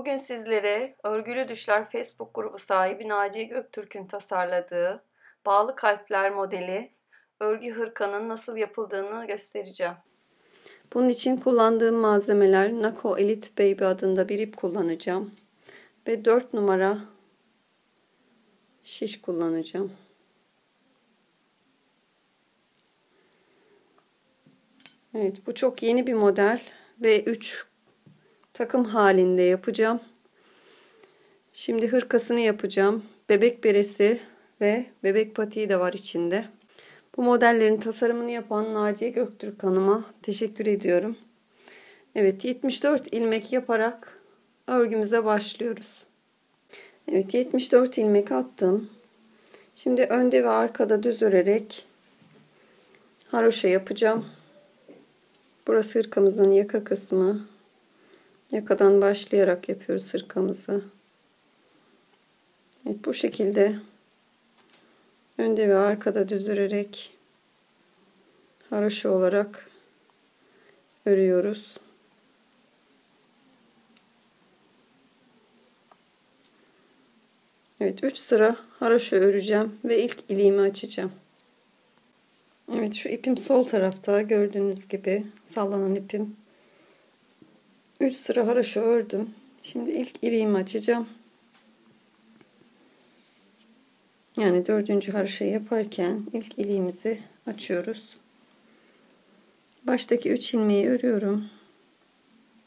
Bugün sizlere Örgülü Düşler Facebook grubu sahibi Naciye Göktürk'ün tasarladığı bağlı kalpler modeli örgü hırkanın nasıl yapıldığını göstereceğim. Bunun için kullandığım malzemeler Nako Elite Baby adında bir ip kullanacağım ve 4 numara şiş kullanacağım. Evet, bu çok yeni bir model ve 3 takım halinde yapacağım. Şimdi hırkasını yapacağım. Bebek beresi ve bebek patiği de var içinde. Bu modellerin tasarımını yapan Naciye Göktürk Hanım'a teşekkür ediyorum. Evet, 74 ilmek yaparak örgümüze başlıyoruz. Evet, 74 ilmek attım. Şimdi önde ve arkada düz örerek haroşa yapacağım. Burası hırkamızın yaka kısmı. Yakadan başlayarak yapıyoruz hırkamızı. Evet, bu şekilde önde ve arkada düz örerek haroşa olarak örüyoruz. Evet, 3 sıra haroşa öreceğim ve ilk iliğimi açacağım. Evet, şu ipim sol tarafta, gördüğünüz gibi sallanan ipim. 3 sıra haroşa ördüm. Şimdi ilk iliğimi açacağım. Yani 4. haroşayı yaparken ilk iliğimizi açıyoruz. Baştaki 3 ilmeği örüyorum.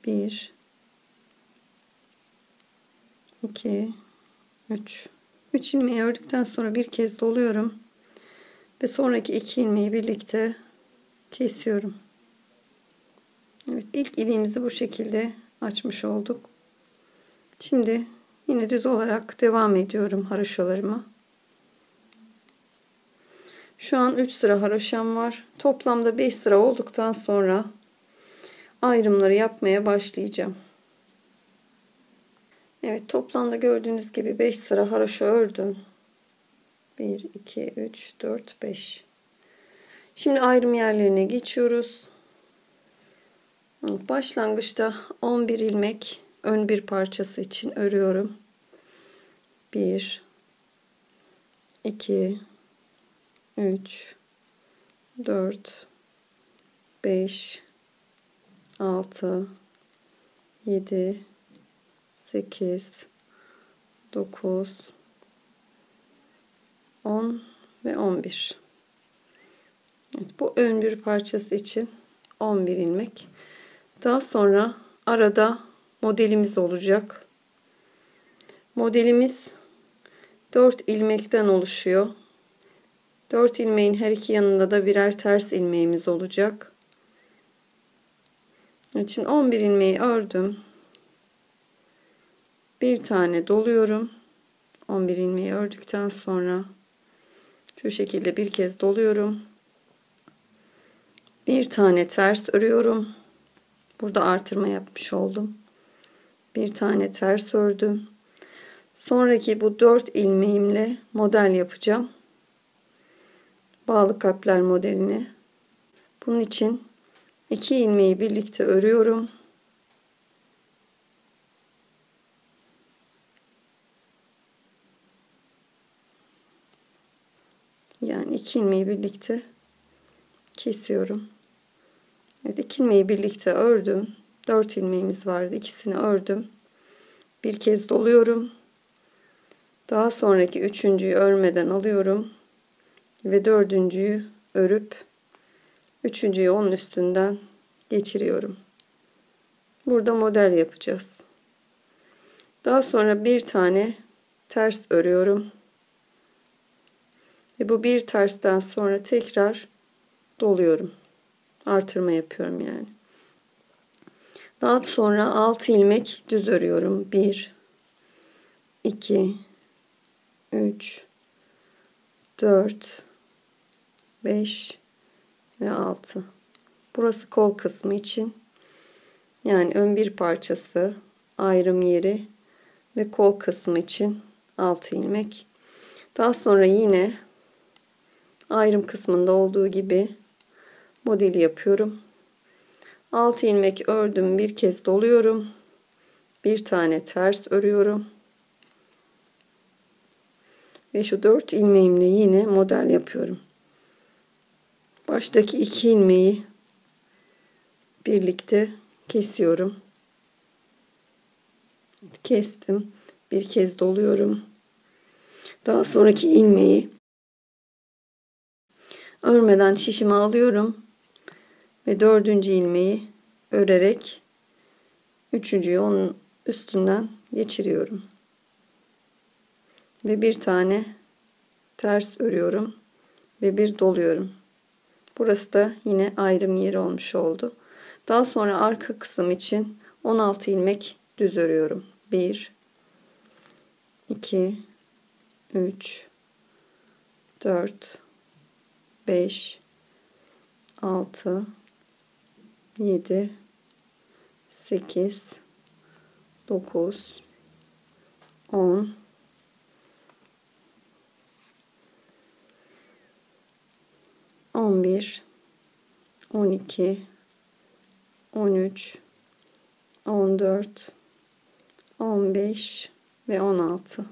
1 2 3 3 ilmeği ördükten sonra bir kez doluyorum ve sonraki 2 ilmeği birlikte kesiyorum. Evet, ilk iliğimizi bu şekilde açmış olduk. Şimdi yine düz olarak devam ediyorum haroşalarıma. Şu an 3 sıra haroşam var. Toplamda 5 sıra olduktan sonra ayrımları yapmaya başlayacağım. Evet, toplamda gördüğünüz gibi 5 sıra haroşa ördüm. 1 2 3 4 5. Şimdi ayrım yerlerine geçiyoruz. Başlangıçta 11 ilmek ön bir parçası için örüyorum. 1 2 3 4 5 6 7 8 9 10 ve 11. Evet, bu ön bir parçası için 11 ilmek. Daha sonra arada modelimiz olacak. Modelimiz 4 ilmekten oluşuyor. 4 ilmeğin her iki yanında da birer ters ilmeğimiz olacak. Şimdi 11 ilmeği ördüm. Bir tane doluyorum. 11 ilmeği ördükten sonra şu şekilde bir kez doluyorum. Bir tane ters örüyorum. Burada artırma yapmış oldum. Bir tane ters ördüm. Sonraki bu 4 ilmeğimle model yapacağım. Bağlı kalpler modelini. Bunun için 2 ilmeği birlikte örüyorum. Yani 2 ilmeği birlikte kesiyorum. Evet, 2 ilmeği birlikte ördüm. 4 ilmeğimiz vardı. İkisini ördüm. Bir kez doluyorum. Daha sonraki üçüncüyü örmeden alıyorum. Ve dördüncüyü örüp üçüncüyü onun üstünden geçiriyorum. Burada model yapacağız. Daha sonra bir tane ters örüyorum. Ve bu bir tersten sonra tekrar doluyorum. Artırma yapıyorum yani. Daha sonra 6 ilmek düz örüyorum. 1 2 3 4 5 ve 6. Burası kol kısmı için. Yani ön bir parçası, ayrım yeri ve kol kısmı için 6 ilmek. Daha sonra yine ayrım kısmında olduğu gibi modeli yapıyorum. 6 ilmek ördüm, bir kez doluyorum bir tane ters örüyorum. Ve şu 4 ilmeğimle yine model yapıyorum. Baştaki 2 ilmeği birlikte kesiyorum. Kestim. Bir kez doluyorum. Daha sonraki ilmeği örmeden şişime alıyorum ve 4. ilmeği örerek 3.'yü onun üstünden geçiriyorum. Ve bir tane ters örüyorum ve bir doluyorum. Burası da yine ayrım yeri olmuş oldu. Daha sonra arka kısım için 16 ilmek düz örüyorum. 1 2 3 4 5 6 7 8 9 10 11 12 13 14 15 ve 16.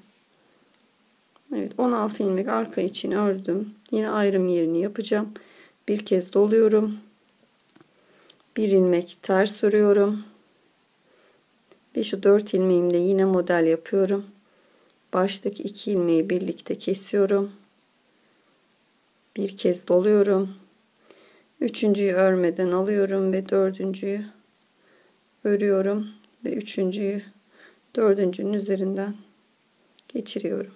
Evet, 16 ilmek arka için ördüm. Yine ayrım yerini yapacağım. Bir kez doluyorum. Bir ilmek ters örüyorum. Ve şu 4 ilmeğimle yine model yapıyorum. Baştaki 2 ilmeği birlikte kesiyorum. Bir kez doluyorum. 3.'yü örmeden alıyorum ve 4.'yü örüyorum ve 3.'yü 4.'ünün üzerinden geçiriyorum.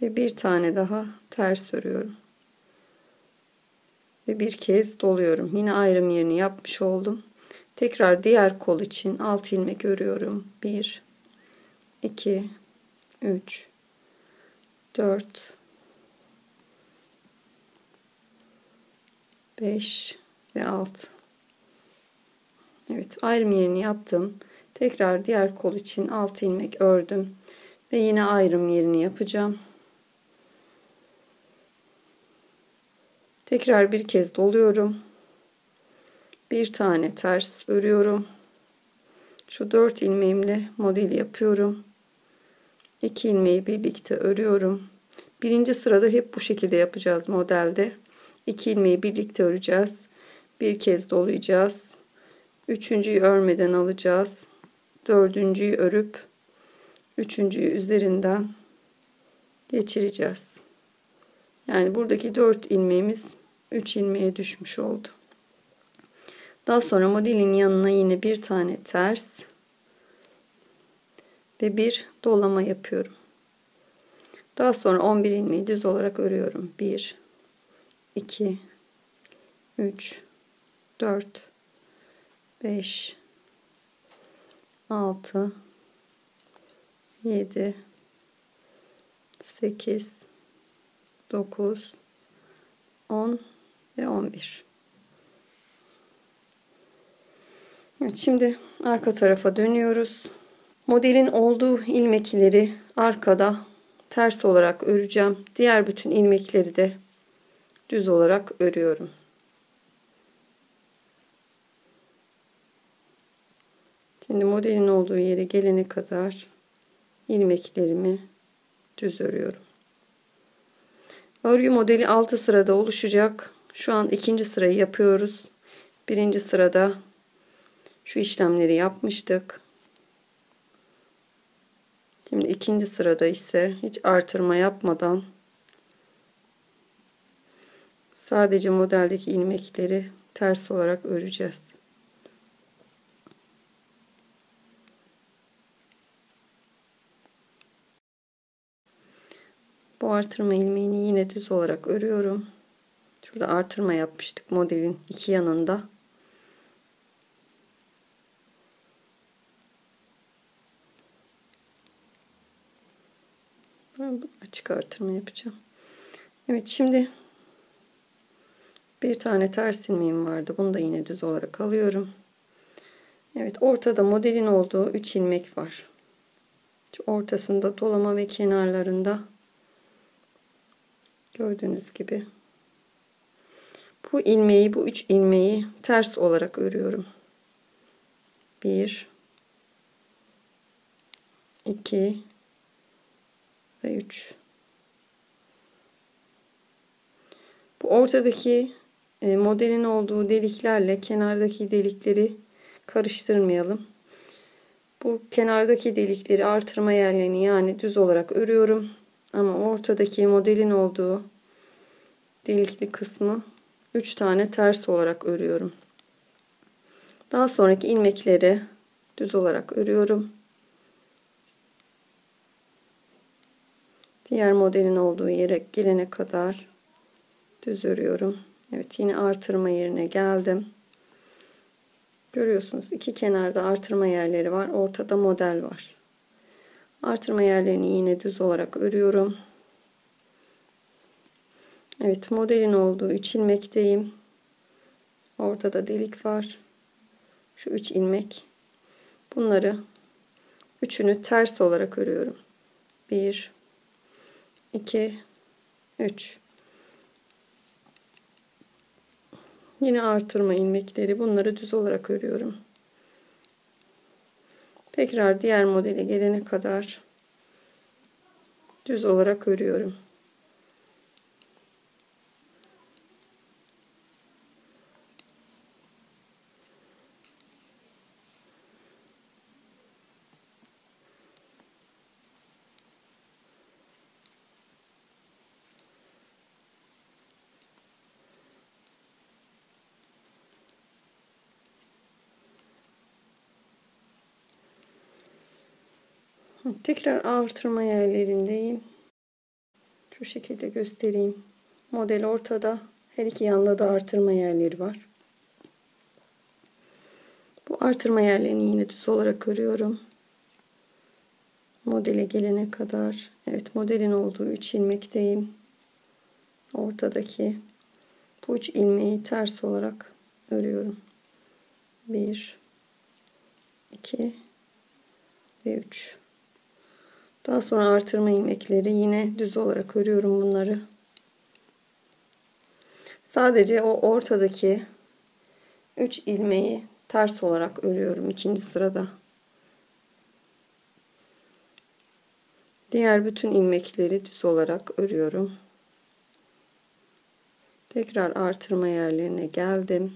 Ve bir tane daha ters örüyorum. Ve bir kez doluyorum. Yine ayrım yerini yapmış oldum. Tekrar diğer kol için 6 ilmek örüyorum. 1 2 3 4 5 ve 6. Evet, ayrım yerini yaptım. Tekrar diğer kol için 6 ilmek ördüm ve yine ayrım yerini yapacağım. Tekrar bir kez doluyorum. Bir tane ters örüyorum. Şu 4 ilmeğimle model yapıyorum. 2 ilmeği birlikte örüyorum. Birinci sırada hep bu şekilde yapacağız modelde. 2 ilmeği birlikte öreceğiz. Bir kez dolayacağız. 3.'yü örmeden alacağız. 4.'yü örüp 3.'yü üzerinden geçireceğiz. Yani buradaki 4 ilmeğimiz 3 ilmeğe düşmüş oldu. Daha sonra modelin yanına yine bir tane ters ve bir dolama yapıyorum. Daha sonra 11 ilmeği düz olarak örüyorum. 1 2 3 4 5 6 7 8 9 10 ve 11. Evet, şimdi arka tarafa dönüyoruz. Modelin olduğu ilmekleri arkada ters olarak öreceğim. Diğer bütün ilmekleri de düz olarak örüyorum. Şimdi modelin olduğu yere gelene kadar ilmeklerimi düz örüyorum. Örgü modeli 6 sırada oluşacak. Şu an ikinci sırayı yapıyoruz. Birinci sırada şu işlemleri yapmıştık. Şimdi ikinci sırada ise hiç artırma yapmadan sadece modeldeki ilmekleri ters olarak öreceğiz. Bu artırma ilmeğini yine düz olarak örüyorum. Şurada artırma yapmıştık modelin iki yanında. Açık artırma yapacağım. Evet, şimdi bir tane ters ilmeğim vardı. Bunu da yine düz olarak alıyorum. Evet, ortada modelin olduğu 3 ilmek var. Şu ortasında dolama ve kenarlarında gördüğünüz gibi bu ilmeği, bu 3 ilmeği ters olarak örüyorum. 1 2 ve 3. Bu ortadaki modelin olduğu deliklerle kenardaki delikleri karıştırmayalım. Bu kenardaki delikleri artırma yerlerini yani düz olarak örüyorum. Ama ortadaki modelin olduğu delikli kısmı 3 tane ters olarak örüyorum. Daha sonraki ilmekleri düz olarak örüyorum. Diğer modelin olduğu yere gelene kadar düz örüyorum. Evet, yine artırma yerine geldim. Görüyorsunuz iki kenarda artırma yerleri var. Ortada model var. Artırma yerlerini yine düz olarak örüyorum. Evet, modelin olduğu 3 ilmekteyim. Ortada delik var. Şu 3 ilmek. Bunları üçünü ters olarak örüyorum. 1 2 3. Yine artırma ilmekleri, bunları düz olarak örüyorum. Tekrar diğer modele gelene kadar düz olarak örüyorum. Tekrar artırma yerlerindeyim. Şu şekilde göstereyim. Model ortada. Her iki yanda da artırma yerleri var. Bu artırma yerlerini yine düz olarak örüyorum. Modele gelene kadar. Evet, modelin olduğu 3 ilmekteyim. Ortadaki bu 3 ilmeği ters olarak örüyorum. 1 2 ve 3. Daha sonra artırma ilmekleri yine düz olarak örüyorum bunları. Sadece o ortadaki 3 ilmeği ters olarak örüyorum ikinci sırada. Diğer bütün ilmekleri düz olarak örüyorum. Tekrar artırma yerlerine geldim.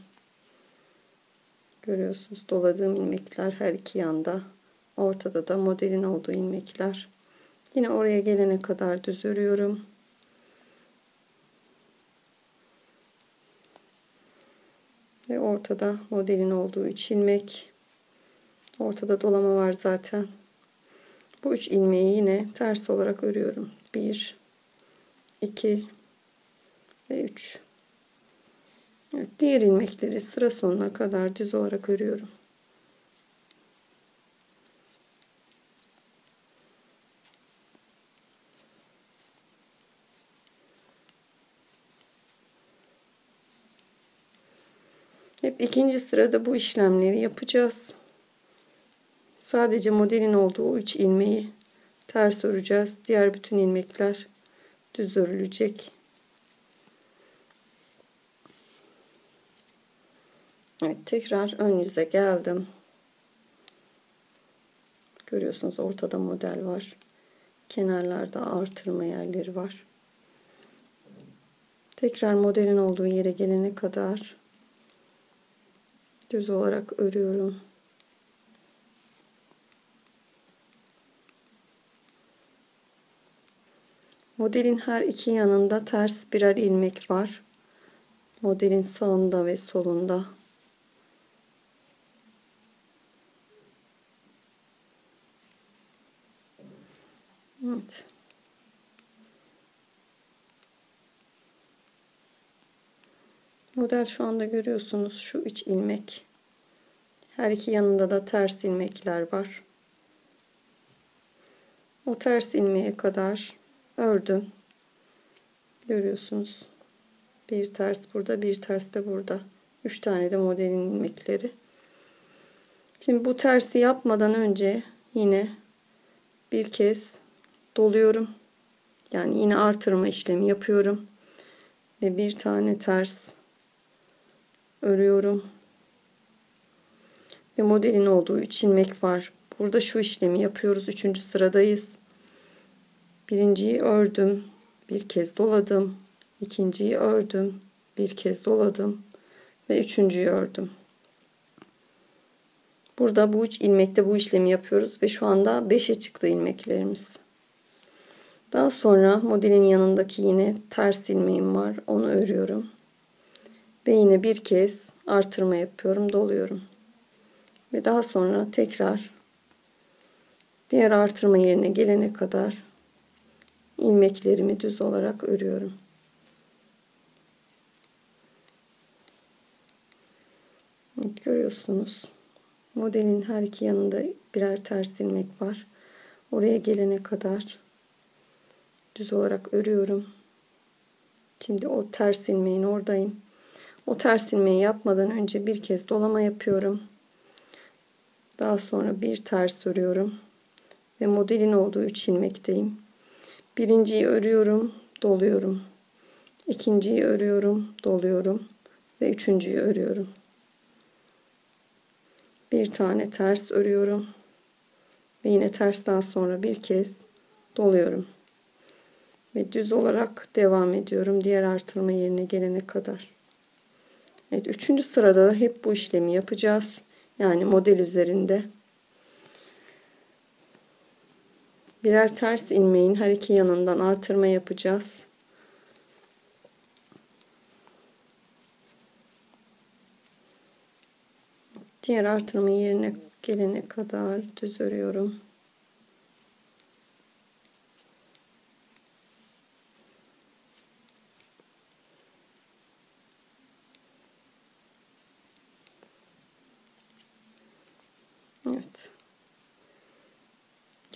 Görüyorsunuz, doladığım ilmekler her iki yanda. Ortada da modelin olduğu ilmekler. Yine oraya gelene kadar düz örüyorum. Ve ortada modelin olduğu 3 ilmek. Ortada dolama var zaten. Bu 3 ilmeği yine ters olarak örüyorum. 1 2 ve 3. Evet, diğer ilmekleri sıra sonuna kadar düz olarak örüyorum. Hep ikinci sırada bu işlemleri yapacağız. Sadece modelin olduğu 3 ilmeği ters öreceğiz. Diğer bütün ilmekler düz örülecek. Evet, tekrar ön yüze geldim. Görüyorsunuz, ortada model var. Kenarlarda artırma yerleri var. Tekrar modelin olduğu yere gelene kadar düz olarak örüyorum. Modelin her iki yanında ters birer ilmek var. Modelin sağında ve solunda. Evet. Model şu anda görüyorsunuz, şu 3 ilmek. Her iki yanında da ters ilmekler var. O ters ilmeğe kadar ördüm. Görüyorsunuz. Bir ters burada, bir ters de burada. 3 tane de modelin ilmekleri. Şimdi bu tersi yapmadan önce yine bir kez doluyorum. Yani yine artırma işlemi yapıyorum. Ve bir tane ters örüyorum. Ve modelin olduğu 3 ilmek var. Burada şu işlemi yapıyoruz. 3. sıradayız. Birinciyi ördüm. Bir kez doladım. İkinciyi ördüm. Bir kez doladım. Ve üçüncüyü ördüm. Burada bu 3 ilmekte bu işlemi yapıyoruz. Ve şu anda 5'e çıktı ilmeklerimiz. Daha sonra modelin yanındaki yine ters ilmeğim var. Onu örüyorum. Ve yine bir kez artırma yapıyorum. Doluyorum. Ve daha sonra tekrar diğer artırma yerine gelene kadar ilmeklerimi düz olarak örüyorum. Evet, görüyorsunuz. Modelin her iki yanında birer ters ilmek var. Oraya gelene kadar düz olarak örüyorum. Şimdi o ters ilmeğin oradayım. O ters ilmeği yapmadan önce bir kez dolama yapıyorum. Daha sonra bir ters örüyorum. Ve modelin olduğu 3 ilmekteyim. Birinciyi örüyorum, doluyorum. İkinciyi örüyorum, doluyorum. Ve üçüncüyü örüyorum. Bir tane ters örüyorum. Ve yine tersten sonra bir kez doluyorum. Ve düz olarak devam ediyorum. Diğer artırma yerine gelene kadar. Evet, 3. sırada hep bu işlemi yapacağız. Yani model üzerinde. Birer ters ilmeğin her iki yanından artırma yapacağız. Diğer artırma yerine gelene kadar düz örüyorum. Evet.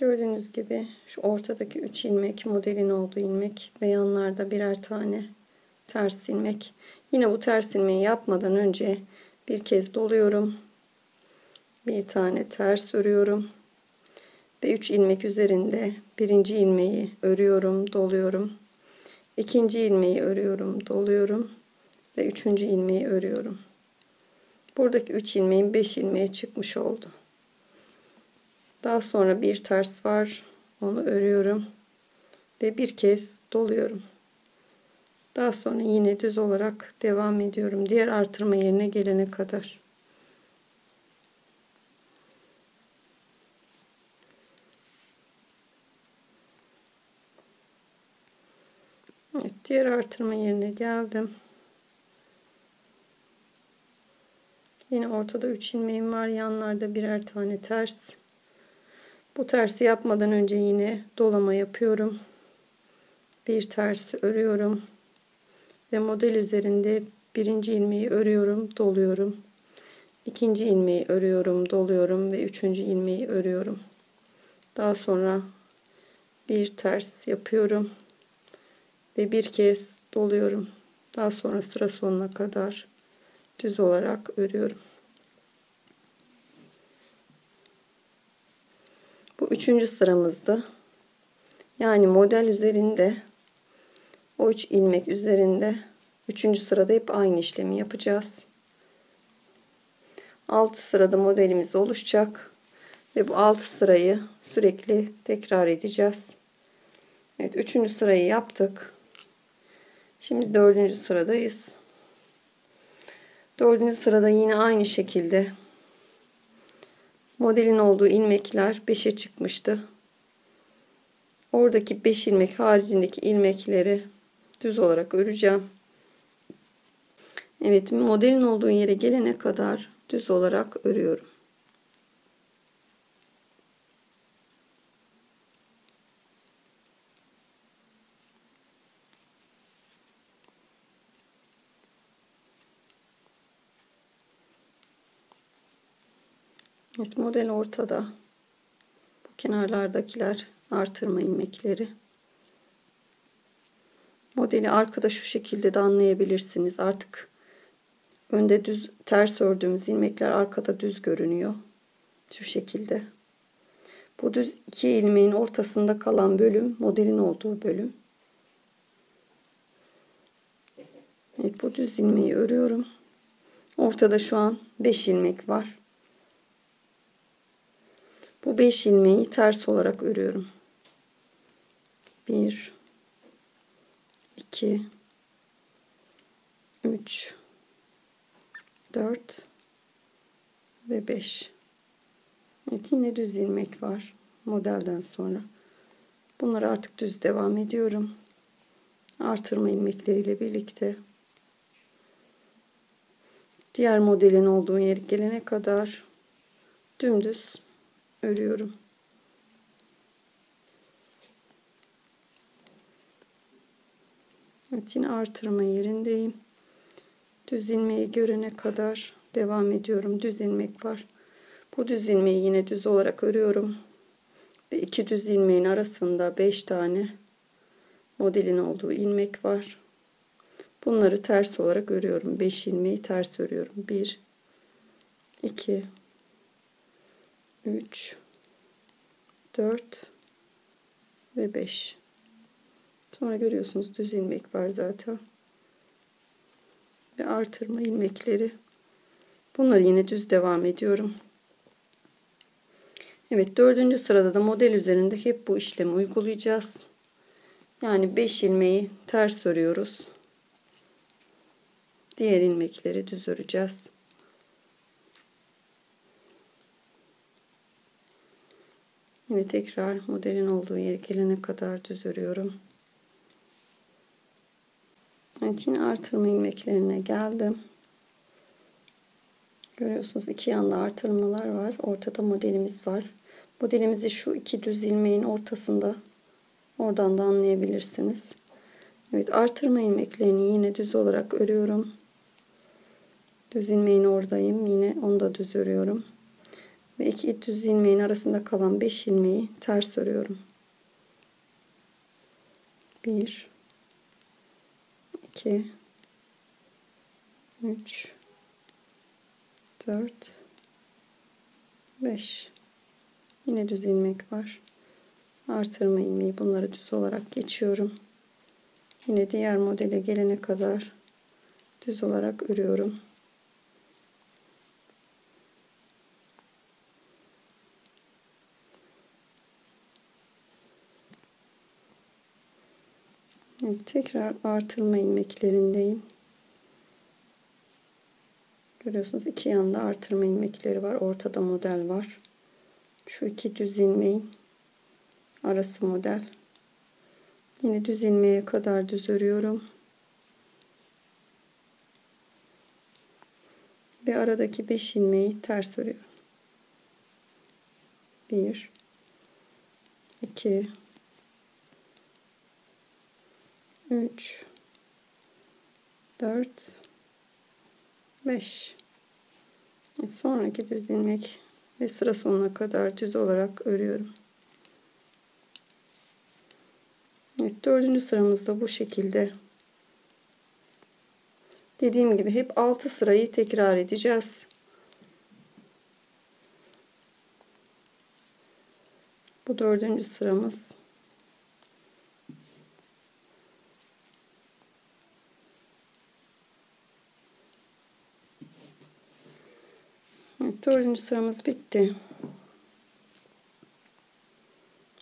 Gördüğünüz gibi şu ortadaki 3 ilmek modelin olduğu ilmek ve yanlarda birer tane ters ilmek. Yine bu ters ilmeği yapmadan önce bir kez doluyorum. Bir tane ters örüyorum. Ve 3 ilmek üzerinde birinci ilmeği örüyorum, doluyorum. İkinci ilmeği örüyorum, doluyorum. Ve üçüncü ilmeği örüyorum. Buradaki 3 ilmeğin 5 ilmeğe çıkmış oldu. Daha sonra bir ters var. Onu örüyorum. Ve bir kez doluyorum. Daha sonra yine düz olarak devam ediyorum. Diğer artırma yerine gelene kadar. Evet, diğer artırma yerine geldim. Yine ortada 3 ilmeğim var. Yanlarda birer tane ters. Bu tersi yapmadan önce yine dolama yapıyorum. Bir tersi örüyorum. Ve model üzerinde birinci ilmeği örüyorum, doluyorum. İkinci ilmeği örüyorum, doluyorum ve üçüncü ilmeği örüyorum. Daha sonra bir ters yapıyorum ve bir kez doluyorum. Daha sonra sıra sonuna kadar düz olarak örüyorum. Bu 3. sıramızdı. Yani model üzerinde o 3 ilmek üzerinde 3. sırada hep aynı işlemi yapacağız. 6 sırada modelimiz oluşacak ve bu 6 sırayı sürekli tekrar edeceğiz. Evet, 3. sırayı yaptık. Şimdi 4. sıradayız. 4. sırada yine aynı şekilde modelin olduğu ilmekler 5'e çıkmıştı. Oradaki 5 ilmek haricindeki ilmekleri düz olarak öreceğim. Evet, modelin olduğu yere gelene kadar düz olarak örüyorum. Evet, model ortada. Bu kenarlardakiler artırma ilmekleri. Modeli arkada şu şekilde de anlayabilirsiniz. Artık önde düz ters ördüğümüz ilmekler arkada düz görünüyor. Şu şekilde. Bu düz 2 ilmeğin ortasında kalan bölüm modelin olduğu bölüm. Evet, bu düz ilmeği örüyorum. Ortada şu an 5 ilmek var. Bu 5 ilmeği ters olarak örüyorum. 1 2 3 4 ve 5. Evet, yine düz ilmek var modelden sonra. Bunları artık düz devam ediyorum. Artırma ilmekleriyle birlikte diğer modelin olduğu yere gelene kadar dümdüz örüyorum. Evet, yine artırma yerindeyim. Düz ilmeği görene kadar devam ediyorum. Düz ilmek var. Bu düz ilmeği yine düz olarak örüyorum. Ve iki düz ilmeğin arasında 5 tane modelin olduğu ilmek var. Bunları ters olarak örüyorum. 5 ilmeği ters örüyorum. 1 2 3 4 ve 5. Sonra görüyorsunuz düz ilmek var zaten. Ve artırma ilmekleri. Bunları yine düz devam ediyorum. Evet, 4. sırada da model üzerinde hep bu işlemi uygulayacağız. Yani 5 ilmeği ters örüyoruz. Diğer ilmekleri düz öreceğiz. Yine tekrar modelin olduğu yere gelene kadar düz örüyorum. Evet, yine artırma ilmeklerine geldim. Görüyorsunuz iki yanda artırmalar var. Ortada modelimiz var. Modelimizi şu iki düz ilmeğin ortasında, oradan da anlayabilirsiniz. Evet, artırma ilmeklerini yine düz olarak örüyorum. Düz ilmeğin oradayım. Yine onu da düz örüyorum. Ve iki düz ilmeğin arasında kalan 5 ilmeği ters örüyorum. 1 2 3 4 5. Yine düz ilmek var. Artırma ilmeği, bunları düz olarak geçiyorum. Yine diğer modele gelene kadar düz olarak örüyorum. Evet, tekrar artırma ilmeklerindeyim. Görüyorsunuz iki yanda artırma ilmekleri var. Ortada model var. Şu iki düz ilmeğin arası model. Yine düz ilmeğe kadar düz örüyorum. Ve aradaki 5 ilmeği ters örüyorum. 1 2 3 4 5. Sonraki düz ilmek ve sıra sonuna kadar düz olarak örüyorum. Evet, 4. sıramızda bu şekilde. Dediğim gibi hep 6 sırayı tekrar edeceğiz. Bu 4. sıramız. Evet, 4. sıramız bitti.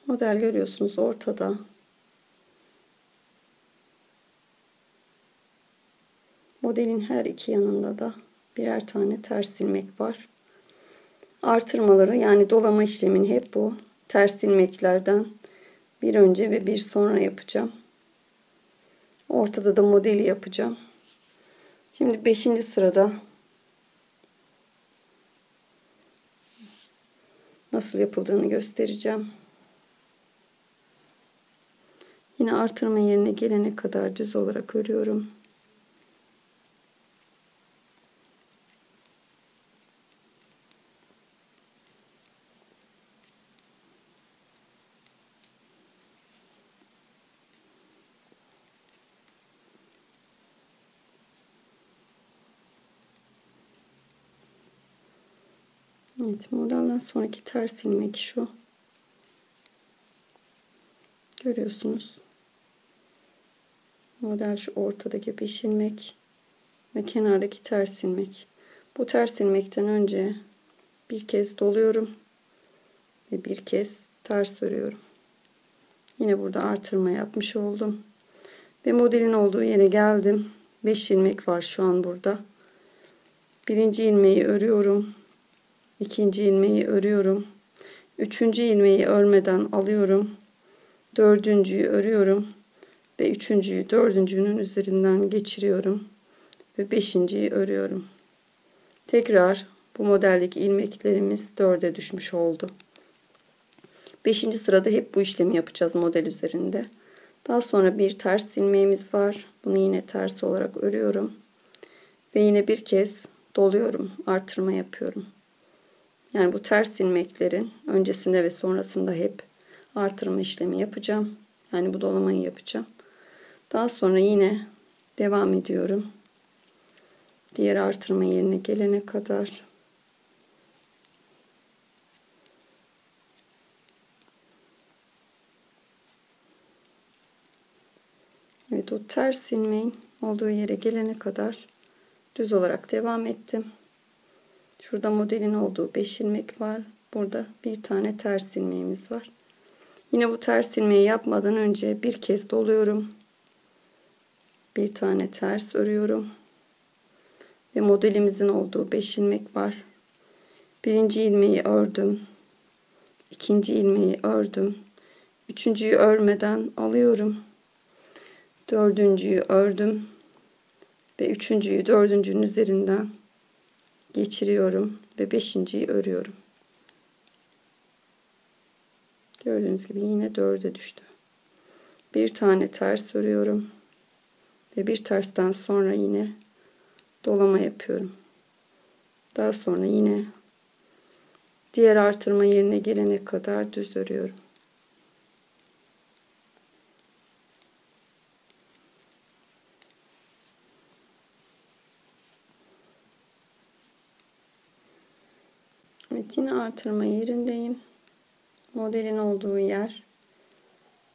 Model görüyorsunuz ortada. Modelin her iki yanında da birer tane ters ilmek var. Artırmaları, yani dolama işlemini hep bu ters ilmeklerden bir önce ve bir sonra yapacağım. Ortada da modeli yapacağım. Şimdi 5. sırada nasıl yapıldığını göstereceğim. Yine artırma yerine gelene kadar düz olarak örüyorum. Evet, modelden sonraki ters ilmek şu. Görüyorsunuz. Model şu ortadaki 5 ilmek ve kenardaki ters ilmek. Bu ters ilmekten önce bir kez doluyorum. ve bir kez ters örüyorum. Yine burada artırma yapmış oldum. Ve modelin olduğu yere geldim. 5 ilmek var şu an burada. Birinci ilmeği örüyorum. İkinci ilmeği örüyorum. Üçüncü ilmeği örmeden alıyorum. Dördüncüyü örüyorum. Ve üçüncüyü dördüncünün üzerinden geçiriyorum. Ve beşinciyi örüyorum. Tekrar bu modeldeki ilmeklerimiz 4'e düşmüş oldu. 5. sırada hep bu işlemi yapacağız model üzerinde. Daha sonra bir ters ilmeğimiz var. Bunu yine ters olarak örüyorum. Ve yine bir kez doluyorum. Artırma yapıyorum. Yani bu ters ilmeklerin öncesinde ve sonrasında hep artırma işlemi yapacağım. Yani bu dolamayı yapacağım. Daha sonra yine devam ediyorum. Diğer artırma yerine gelene kadar. Evet, o ters ilmeğin olduğu yere gelene kadar düz olarak devam ettim. Şurada modelin olduğu 5 ilmek var. Burada bir tane ters ilmeğimiz var. Yine bu ters ilmeği yapmadan önce bir kez doluyorum. Bir tane ters örüyorum. Ve modelimizin olduğu 5 ilmek var. Birinci ilmeği ördüm. İkinci ilmeği ördüm. Üçüncüyü örmeden alıyorum. Dördüncüyü ördüm. Ve üçüncüyü dördüncünün üzerinden geçiriyorum. Ve beşinciyi örüyorum. Gördüğünüz gibi yine 4'e düştü. Bir tane ters örüyorum. Ve bir tersten sonra yine dolama yapıyorum. Daha sonra yine diğer artırma yerine gelene kadar düz örüyorum. Evet, yine artırma yerindeyim. Modelin olduğu yer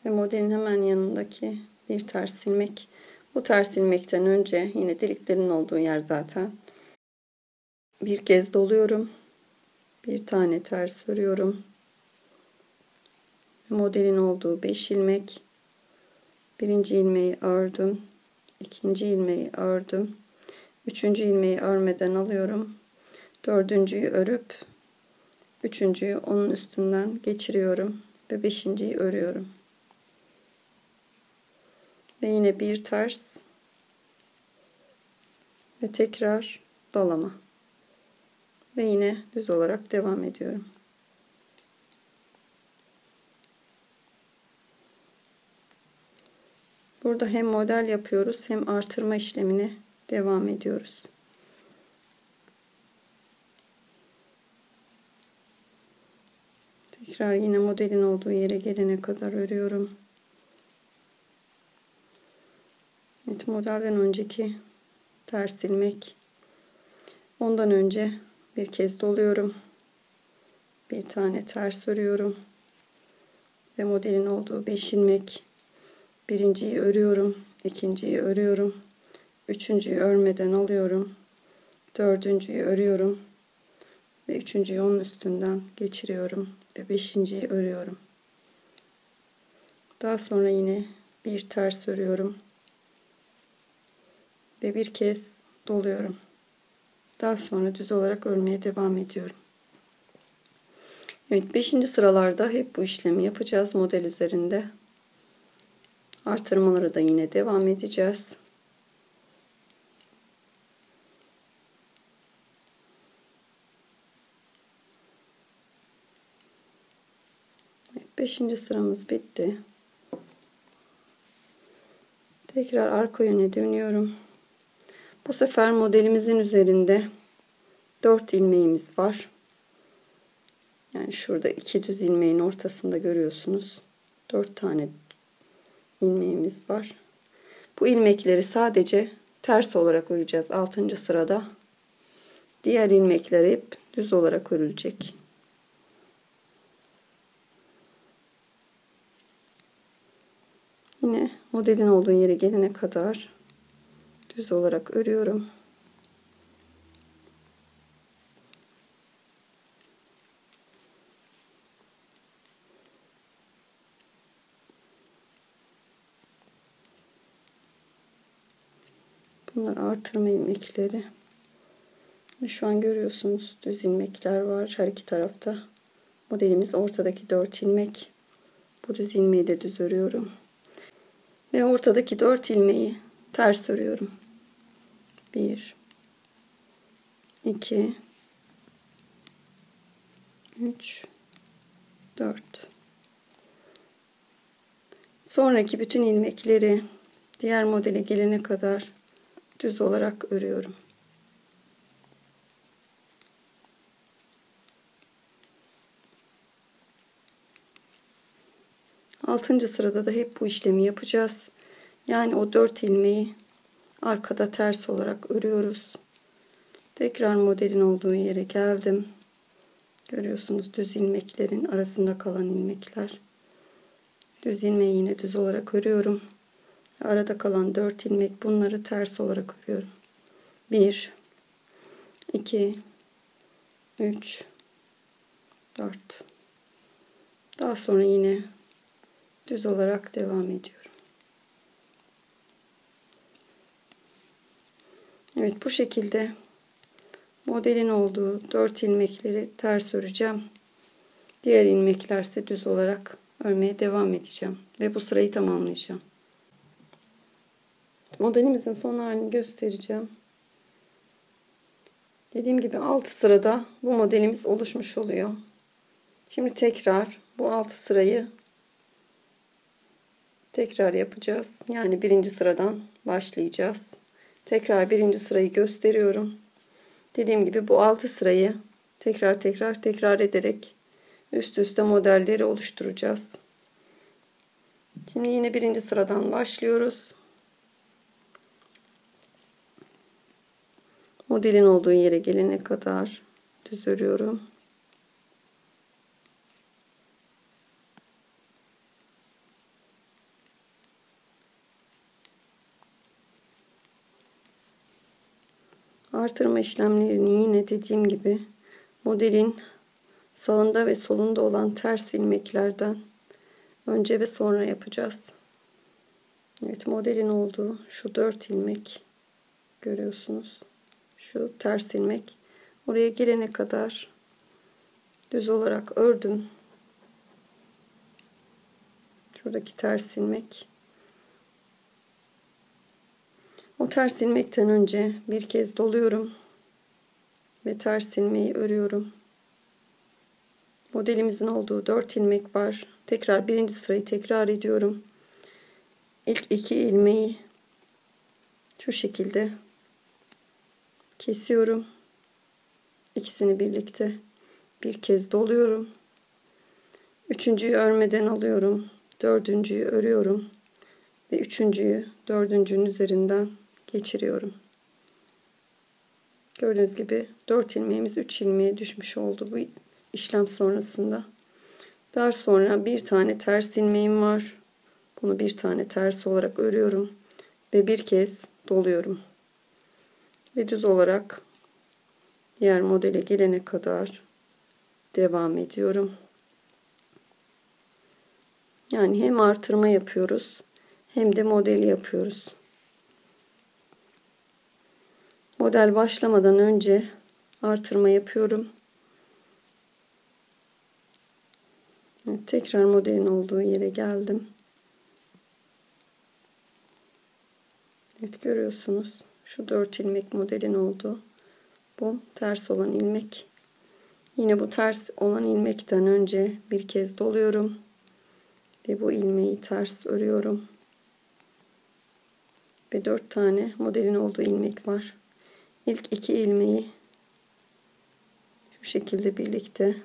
ve modelin hemen yanındaki bir ters ilmek. Bu ters ilmekten önce yine deliklerin olduğu yer zaten. Bir kez doluyorum. Bir tane ters örüyorum. Modelin olduğu 5 ilmek. Birinci ilmeği ördüm. İkinci ilmeği ördüm. Üçüncü ilmeği örmeden alıyorum. Dördüncüyü örüp üçüncüyü onun üstünden geçiriyorum ve beşinciyi örüyorum. Ve yine bir ters ve tekrar dolama. Ve yine düz olarak devam ediyorum. Burada hem model yapıyoruz hem artırma işlemine devam ediyoruz. Tekrar yine modelin olduğu yere gelene kadar örüyorum. Evet, modelden önceki ters ilmek. Ondan önce bir kez doluyorum. Bir tane ters örüyorum. Ve modelin olduğu 5 ilmek. Birinciyi örüyorum. İkinciyi örüyorum. Üçüncüyü örmeden alıyorum. Dördüncüyü örüyorum. Ve üçüncüyü onun üstünden geçiriyorum. Ve beşinciyi örüyorum. Daha sonra yine bir ters örüyorum. Ve bir kez doluyorum. Daha sonra düz olarak örmeye devam ediyorum. Evet, 5. sıralarda hep bu işlemi yapacağız model üzerinde. Artırmalara da yine devam edeceğiz. Evet, 5. sıramız bitti. Tekrar arka yöne dönüyorum. Bu sefer modelimizin üzerinde 4 ilmeğimiz var. Yani şurada 2 düz ilmeğin ortasında görüyorsunuz. 4 tane ilmeğimiz var. Bu ilmekleri sadece ters olarak öreceğiz 6. sırada. Diğer ilmekler hep düz olarak örülecek. Yine modelin olduğu yere gelene kadar düz olarak örüyorum. Bunlar artırma ilmekleri. Ve şu an görüyorsunuz düz ilmekler var her iki tarafta. Modelimiz ortadaki 4 ilmek. Bu düz ilmeği de düz örüyorum. Ve ortadaki 4 ilmeği ters örüyorum. 1 2 3 4. Sonraki bütün ilmekleri diğer modele gelene kadar düz olarak örüyorum. Altıncı sırada da hep bu işlemi yapacağız. Yani o 4 ilmeği arkada ters olarak örüyoruz. Tekrar modelin olduğu yere geldim. Görüyorsunuz düz ilmeklerin arasında kalan ilmekler. Düz ilmeği yine düz olarak örüyorum. Arada kalan 4 ilmek, bunları ters olarak örüyorum. 1 2 3 4. Daha sonra yine düz olarak devam ediyorum. Evet, bu şekilde modelin olduğu 4 ilmekleri ters öreceğim. Diğer ilmeklerse düz olarak örmeye devam edeceğim ve bu sırayı tamamlayacağım. Modelimizin son halini göstereceğim. Dediğim gibi 6 sırada bu modelimiz oluşmuş oluyor. Şimdi tekrar bu 6 sırayı tekrar yapacağız. Yani birinci sıradan başlayacağız. Tekrar birinci sırayı gösteriyorum. Dediğim gibi bu 6 sırayı tekrar ederek üst üste modelleri oluşturacağız. Şimdi yine birinci sıradan başlıyoruz. Modelin olduğu yere gelene kadar düz örüyorum. Artırma işlemlerini yine dediğim gibi modelin sağında ve solunda olan ters ilmeklerden önce ve sonra yapacağız. Evet, modelin olduğu şu 4 ilmek görüyorsunuz. Şu ters ilmek. Oraya gelene kadar düz olarak ördüm. Şuradaki ters ilmek. O ters ilmekten önce bir kez doluyorum ve ters ilmeği örüyorum. Modelimizin olduğu 4 ilmek var. Tekrar birinci sırayı tekrar ediyorum. İlk 2 ilmeği şu şekilde kesiyorum. İkisini birlikte bir kez doluyorum. Üçüncüyü örmeden alıyorum. Dördüncüyü örüyorum. Ve üçüncüyü dördüncünün üzerinden geçiriyorum. Gördüğünüz gibi 4 ilmeğimiz 3 ilmeğe düşmüş oldu bu işlem sonrasında. Daha sonra bir tane ters ilmeğim var. Bunu bir tane ters olarak örüyorum. Ve bir kez doluyorum. Ve düz olarak diğer modele gelene kadar devam ediyorum. Yani hem artırma yapıyoruz hem de modeli yapıyoruz. Model başlamadan önce artırma yapıyorum. Evet, tekrar modelin olduğu yere geldim. Evet, görüyorsunuz. Şu 4 ilmek modelin oldu. Bu ters olan ilmek. Yine bu ters olan ilmekten önce bir kez doluyorum. Ve bu ilmeği ters örüyorum. Ve 4 tane modelin olduğu ilmek var. İlk 2 ilmeği şu şekilde birlikte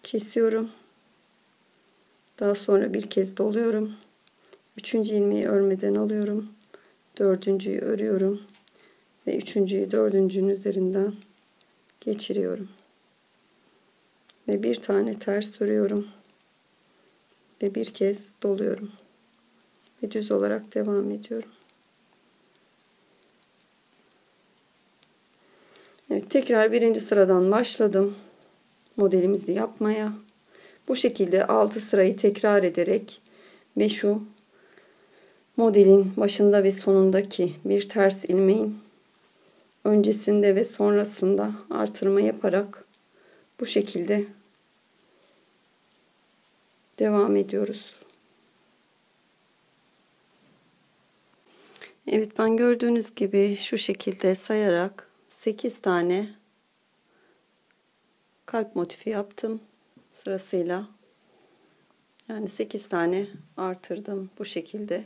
kesiyorum. Daha sonra bir kez doluyorum. Üçüncü ilmeği örmeden alıyorum. Dördüncüyü örüyorum. Ve üçüncüyü dördüncünün üzerinden geçiriyorum. Ve bir tane ters örüyorum. Ve bir kez doluyorum. Ve düz olarak devam ediyorum. Evet, tekrar birinci sıradan başladım. Modelimizi yapmaya. Bu şekilde 6 sırayı tekrar ederek ve şu modelin başında ve sonundaki bir ters ilmeğin öncesinde ve sonrasında artırma yaparak bu şekilde devam ediyoruz. Evet, ben gördüğünüz gibi şu şekilde sayarak 8 tane kalp motifi yaptım sırasıyla. Yani 8 tane artırdım bu şekilde.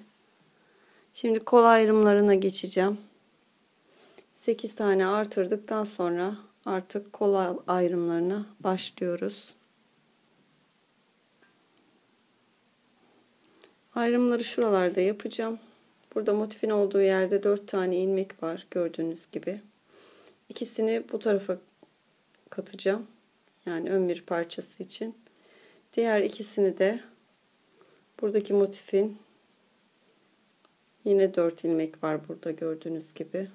Şimdi kol ayrımlarına geçeceğim. 8 tane artırdıktan sonra artık kol ayrımlarına başlıyoruz. Ayrımları şuralarda yapacağım. Burada motifin olduğu yerde 4 tane ilmek var gördüğünüz gibi. İkisini bu tarafa katacağım. Yani ön bir parçası için. Diğer ikisini de buradaki motifin yine 4 ilmek var burada gördüğünüz gibi.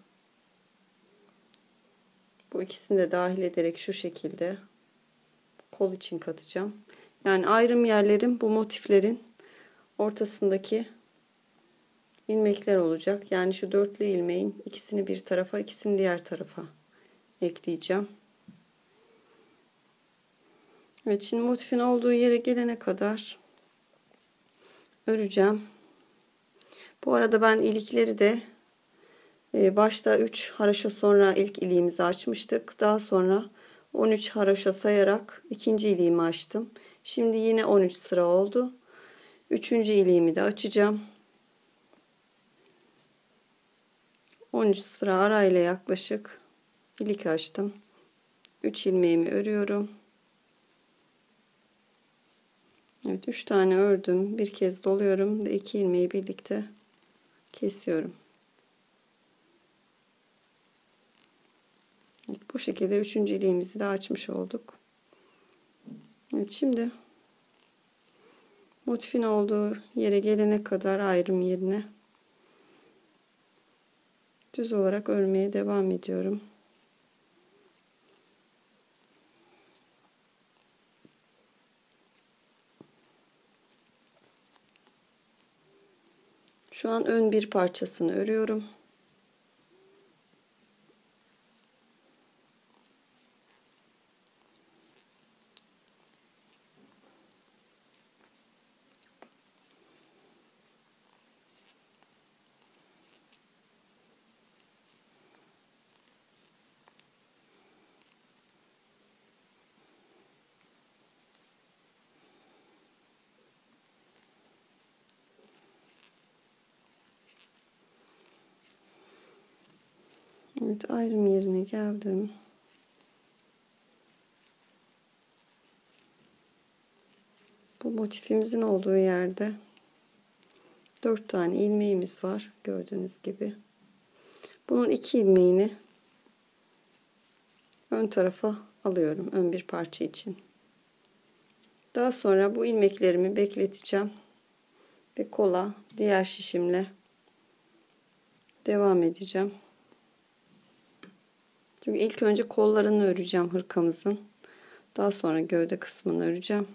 Bu ikisini de dahil ederek şu şekilde kol için katacağım. Yani ayrım yerlerim bu motiflerin ortasındaki ilmekler olacak. Yani şu dörtlü ilmeğin ikisini bir tarafa, ikisini diğer tarafa ekleyeceğim. Evet, şimdi motifin olduğu yere gelene kadar öreceğim. Bu arada ben ilikleri de başta 3 haraşo sonra ilk iliğimizi açmıştık. Daha sonra 13 haraşo sayarak ikinci iliğimi açtım. Şimdi yine 13 sıra oldu. Üçüncü iliğimi de açacağım. 13 sıra arayla yaklaşık ilik açtım. 3 ilmeğimi örüyorum. Evet, 3 tane ördüm. Bir kez doluyorum ve 2 ilmeği birlikte kesiyorum. Evet, bu şekilde 3. iliğimizi de açmış olduk. Evet, şimdi motifin olduğu yere gelene kadar ayrım yerine düz olarak örmeye devam ediyorum. Şu an ön bir parçasını örüyorum. Evet, ayrım yerine geldim. Bu motifimizin olduğu yerde 4 tane ilmeğimiz var gördüğünüz gibi. Bunun 2 ilmeğini ön tarafa alıyorum ön bir parça için. Daha sonra bu ilmeklerimi bekleteceğim ve kola diğer şişimle devam edeceğim. Çünkü ilk önce kollarını öreceğim hırkamızın. Daha sonra gövde kısmını öreceğim.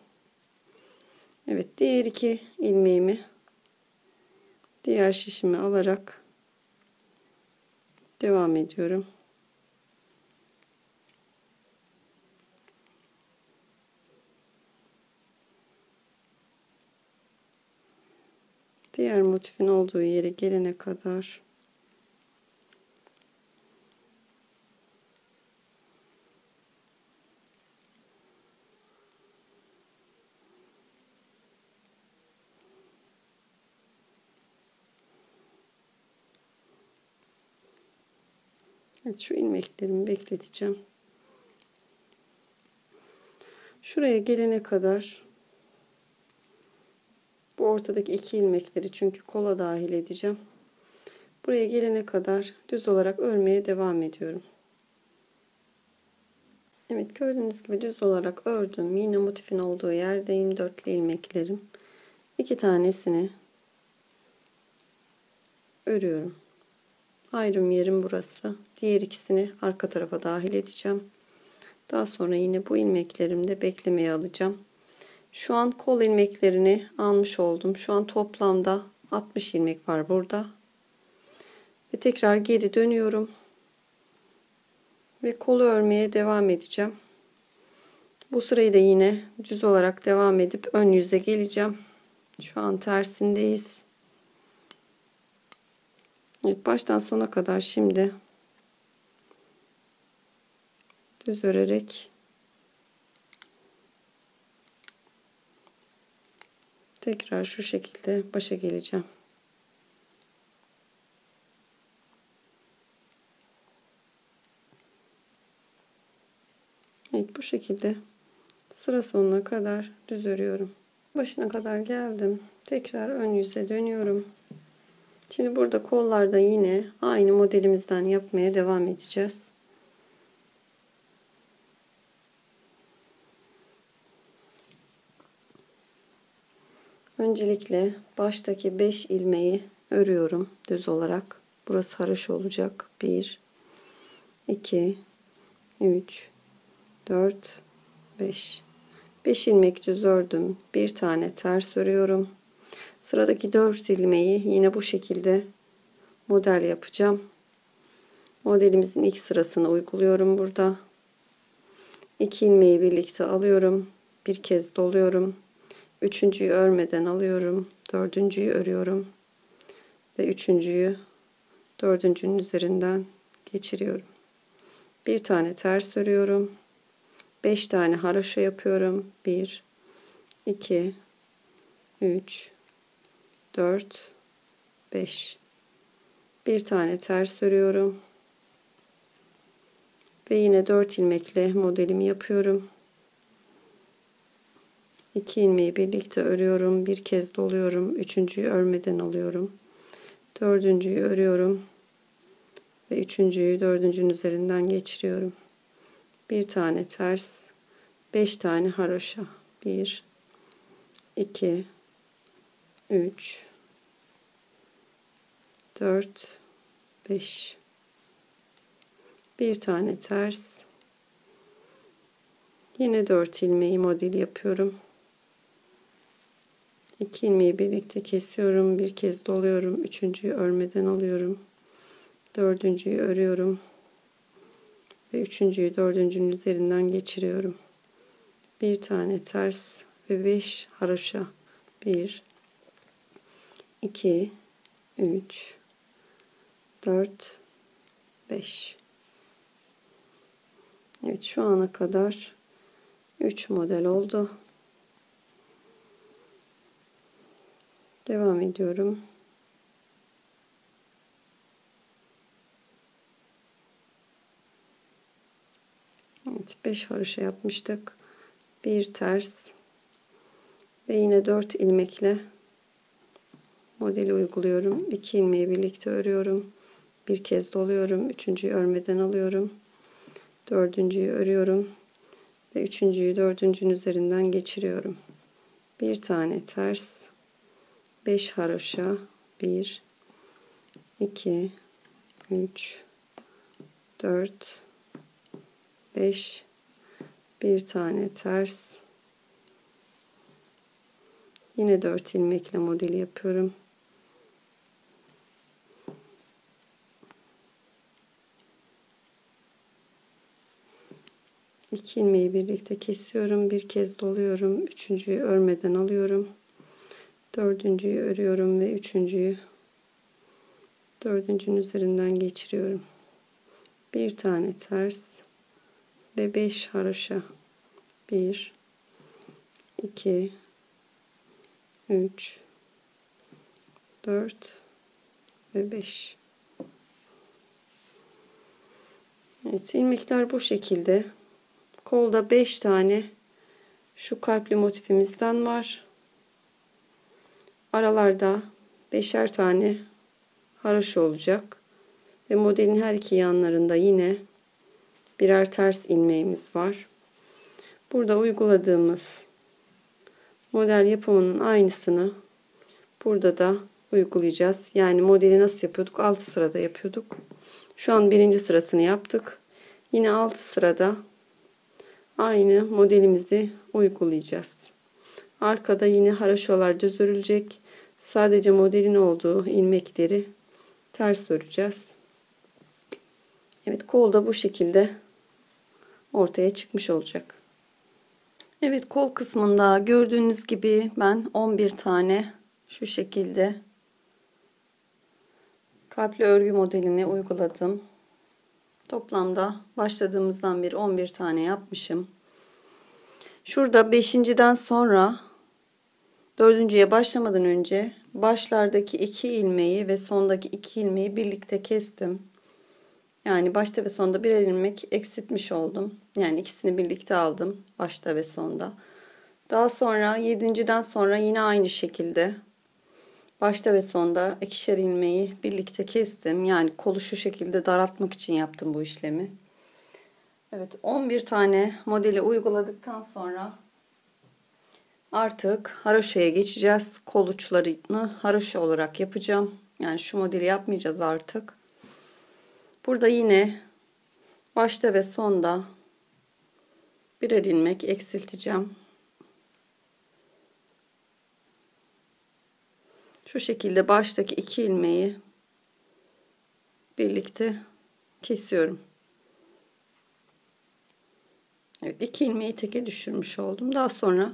Evet, diğer 2 ilmeğimi diğer şişime alarak devam ediyorum. Diğer motifin olduğu yere gelene kadar evet, şu ilmeklerimi bekleteceğim. Şuraya gelene kadar bu ortadaki 2 ilmekleri çünkü kola dahil edeceğim. Buraya gelene kadar düz olarak örmeye devam ediyorum. Evet, gördüğünüz gibi düz olarak ördüm. Yine motifin olduğu yerdeyim. Dörtlü ilmeklerim. 2 tanesini örüyorum. Ayrım yerim burası. Diğer ikisini arka tarafa dahil edeceğim. Daha sonra yine bu ilmeklerimi de beklemeye alacağım. Şu an kol ilmeklerini almış oldum. Şu an toplamda 60 ilmek var burada. Ve tekrar geri dönüyorum. Ve kolu örmeye devam edeceğim. Bu sırayı da yine düz olarak devam edip ön yüze geleceğim. Şu an tersindeyiz. Evet, baştan sona kadar şimdi düz örerek tekrar şu şekilde başa geleceğim. Evet, bu şekilde sıra sonuna kadar düz örüyorum. Başına kadar geldim. Tekrar ön yüze dönüyorum. Şimdi burada kollarda yine aynı modelimizden yapmaya devam edeceğiz. Öncelikle baştaki 5 ilmeği örüyorum düz olarak. Burası haroşa olacak. 1 2 3 4 5 5 ilmek düz ördüm. Bir tane ters örüyorum. Sıradaki 4 ilmeği yine bu şekilde model yapacağım. Modelimizin ilk sırasını uyguluyorum burada. 2 ilmeği birlikte alıyorum. Bir kez doluyorum. Üçüncüyü örmeden alıyorum. Dördüncüyü örüyorum. Ve üçüncüyü dördüncünün üzerinden geçiriyorum. Bir tane ters örüyorum. 5 tane haroşa yapıyorum. 1 2 3 4 5 bir tane ters örüyorum ve yine 4 ilmekle modelimi yapıyorum. 2 ilmeği birlikte örüyorum, bir kez doluyorum, üçüncüyü örmeden alıyorum, dördüncüyü örüyorum ve üçüncüyü dördüncünün üzerinden geçiriyorum. Bir tane ters, 5 tane haroşa. 1 2 3 4 5 bir tane ters, yine 4 ilmeği model yapıyorum. 2 ilmeği birlikte kesiyorum, bir kez doluyorum, üçüncüyü örmeden alıyorum, dördüncüyü örüyorum ve üçüncüyü dördüncünün üzerinden geçiriyorum. Bir tane ters ve 5 haroşa. 1 2 3 4 5. Evet, şu ana kadar 3 model oldu. Devam ediyorum. Evet, 5 haroşa yapmıştık. Bir ters ve yine 4 ilmekle modeli uyguluyorum. 2 ilmeği birlikte örüyorum. Bir kez doluyorum. Üçüncüyü örmeden alıyorum. Dördüncüyü örüyorum ve üçüncüyü dördüncünün üzerinden geçiriyorum. Bir tane ters, 5 haroşa. 1 2 3 4 5 bir tane ters, yine 4 ilmekle modeli yapıyorum. İki ilmeği birlikte kesiyorum, bir kez doluyorum, üçüncüyü örmeden alıyorum, dördüncüyü örüyorum ve üçüncüyü dördüncünün üzerinden geçiriyorum. Bir tane ters ve 5 haroşa. 1 2 3 4 ve 5. Evet, ilmekler bu şekilde. Kolda 5 tane şu kalpli motifimizden var. Aralarda 5'er tane haroşa olacak. Ve modelin her iki yanlarında yine birer ters ilmeğimiz var. Burada uyguladığımız model yapımının aynısını burada da uygulayacağız. Yani modeli nasıl yapıyorduk? 6 sırada yapıyorduk. Şu an birinci sırasını yaptık. Yine 6 sırada aynı modelimizi uygulayacağız. Arkada yine haroşalar düz örülecek. Sadece modelin olduğu ilmekleri ters öreceğiz. Evet, kol da bu şekilde ortaya çıkmış olacak. Evet, kol kısmında gördüğünüz gibi ben 11 tane şu şekilde kalpli örgü modelini uyguladım. Toplamda başladığımızdan beri 11 tane yapmışım. Şurada 5.'den sonra 4.'ye başlamadan önce başlardaki 2 ilmeği ve sondaki 2 ilmeği birlikte kestim. Yani başta ve sonda birer ilmek eksiltmiş oldum. Yani ikisini birlikte aldım başta ve sonda. Daha sonra 7.'den sonra yine aynı şekilde başta ve sonda ikişer ilmeği birlikte kestim. Yani kolu şu şekilde daraltmak için yaptım bu işlemi. Evet, 11 tane modeli uyguladıktan sonra artık haroşaya geçeceğiz. Kol uçlarını haroşa olarak yapacağım. Yani şu modeli yapmayacağız artık. Burada yine başta ve sonda birer ilmek eksilteceğim. Şu şekilde baştaki 2 ilmeği birlikte kesiyorum. Evet, 2 ilmeği teke düşürmüş oldum. Daha sonra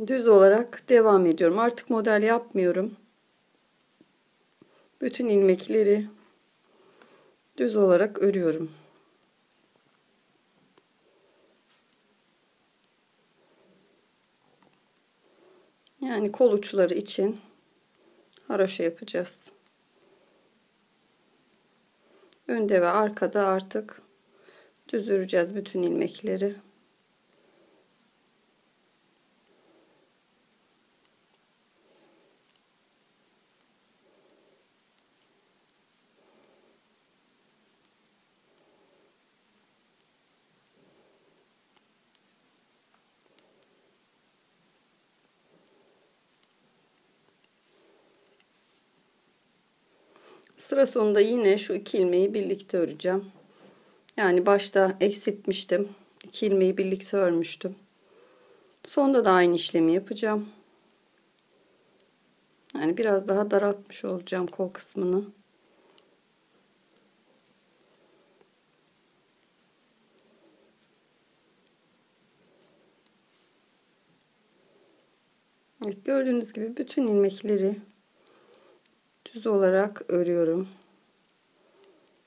düz olarak devam ediyorum. Artık model yapmıyorum. Bütün ilmekleri düz olarak örüyorum. Yani kol uçları için haroşa yapacağız. Önde ve arkada artık düz öreceğiz bütün ilmekleri. Sıra sonunda yine şu 2 ilmeği birlikte öreceğim. Yani başta eksiltmiştim. 2 ilmeği birlikte örmüştüm. Sonda da aynı işlemi yapacağım. Yani biraz daha daraltmış olacağım kol kısmını. Evet, gördüğünüz gibi bütün ilmekleri düz olarak örüyorum.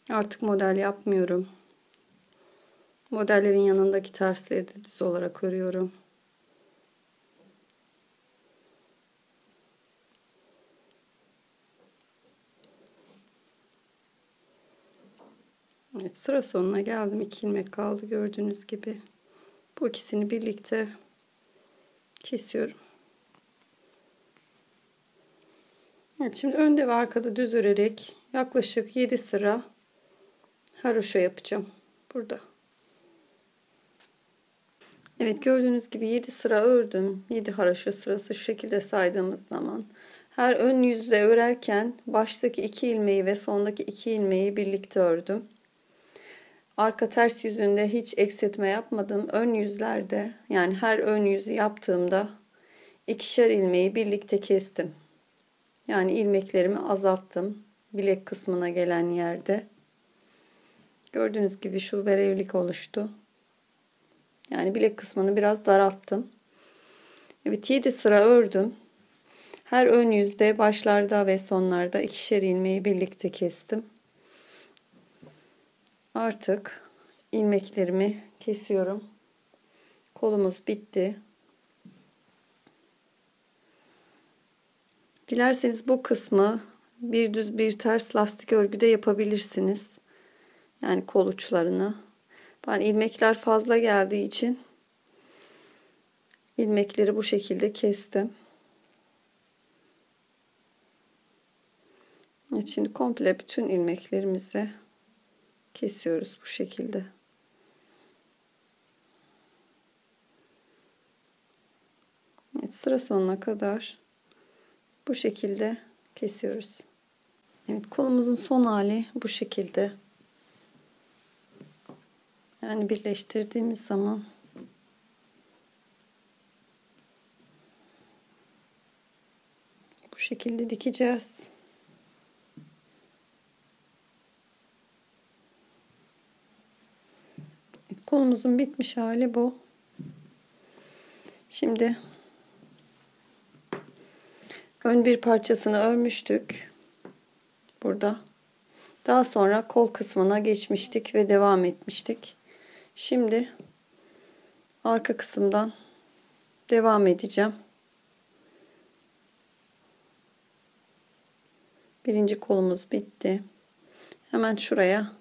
Artık model yapmıyorum. Modellerin yanındaki tersleri de düz olarak örüyorum. Evet, sıra sonuna geldim. 2 ilmek kaldı gördüğünüz gibi. Bu ikisini birlikte kesiyorum. Evet, şimdi önde ve arkada düz örerek yaklaşık 7 sıra haroşa yapacağım burada. Evet, gördüğünüz gibi 7 sıra ördüm. 7 haroşa sırası şu şekilde saydığımız zaman her ön yüzde örerken baştaki 2 ilmeği ve sondaki 2 ilmeği birlikte ördüm. Arka ters yüzünde hiç eksiltme yapmadım. Ön yüzlerde, yani her ön yüzü yaptığımda ikişer ilmeği birlikte kestim. Yani ilmeklerimi azalttım bilek kısmına gelen yerde. Gördüğünüz gibi şu verevlik oluştu. Yani bilek kısmını biraz daralttım. Evet, 7 sıra ördüm. Her ön yüzde başlarda ve sonlarda ikişer ilmeği birlikte kestim. Artık ilmeklerimi kesiyorum. Kolumuz bitti. Dilerseniz bu kısmı bir düz bir ters lastik örgüde yapabilirsiniz. Yani kol uçlarını. Ben ilmekler fazla geldiği için ilmekleri bu şekilde kestim. Evet, şimdi komple bütün ilmeklerimizi kesiyoruz bu şekilde. Evet, sıra sonuna kadar bu şekilde kesiyoruz. Evet, kolumuzun son hali bu şekilde. Yani birleştirdiğimiz zaman şekilde dikeceğiz. Kolumuzun bitmiş hali bu. Şimdi ön bir parçasını örmüştük burada. Daha sonra kol kısmına geçmiştik ve devam etmiştik. Şimdi arka kısımdan devam edeceğim. Birinci kolumuz bitti. Hemen şuraya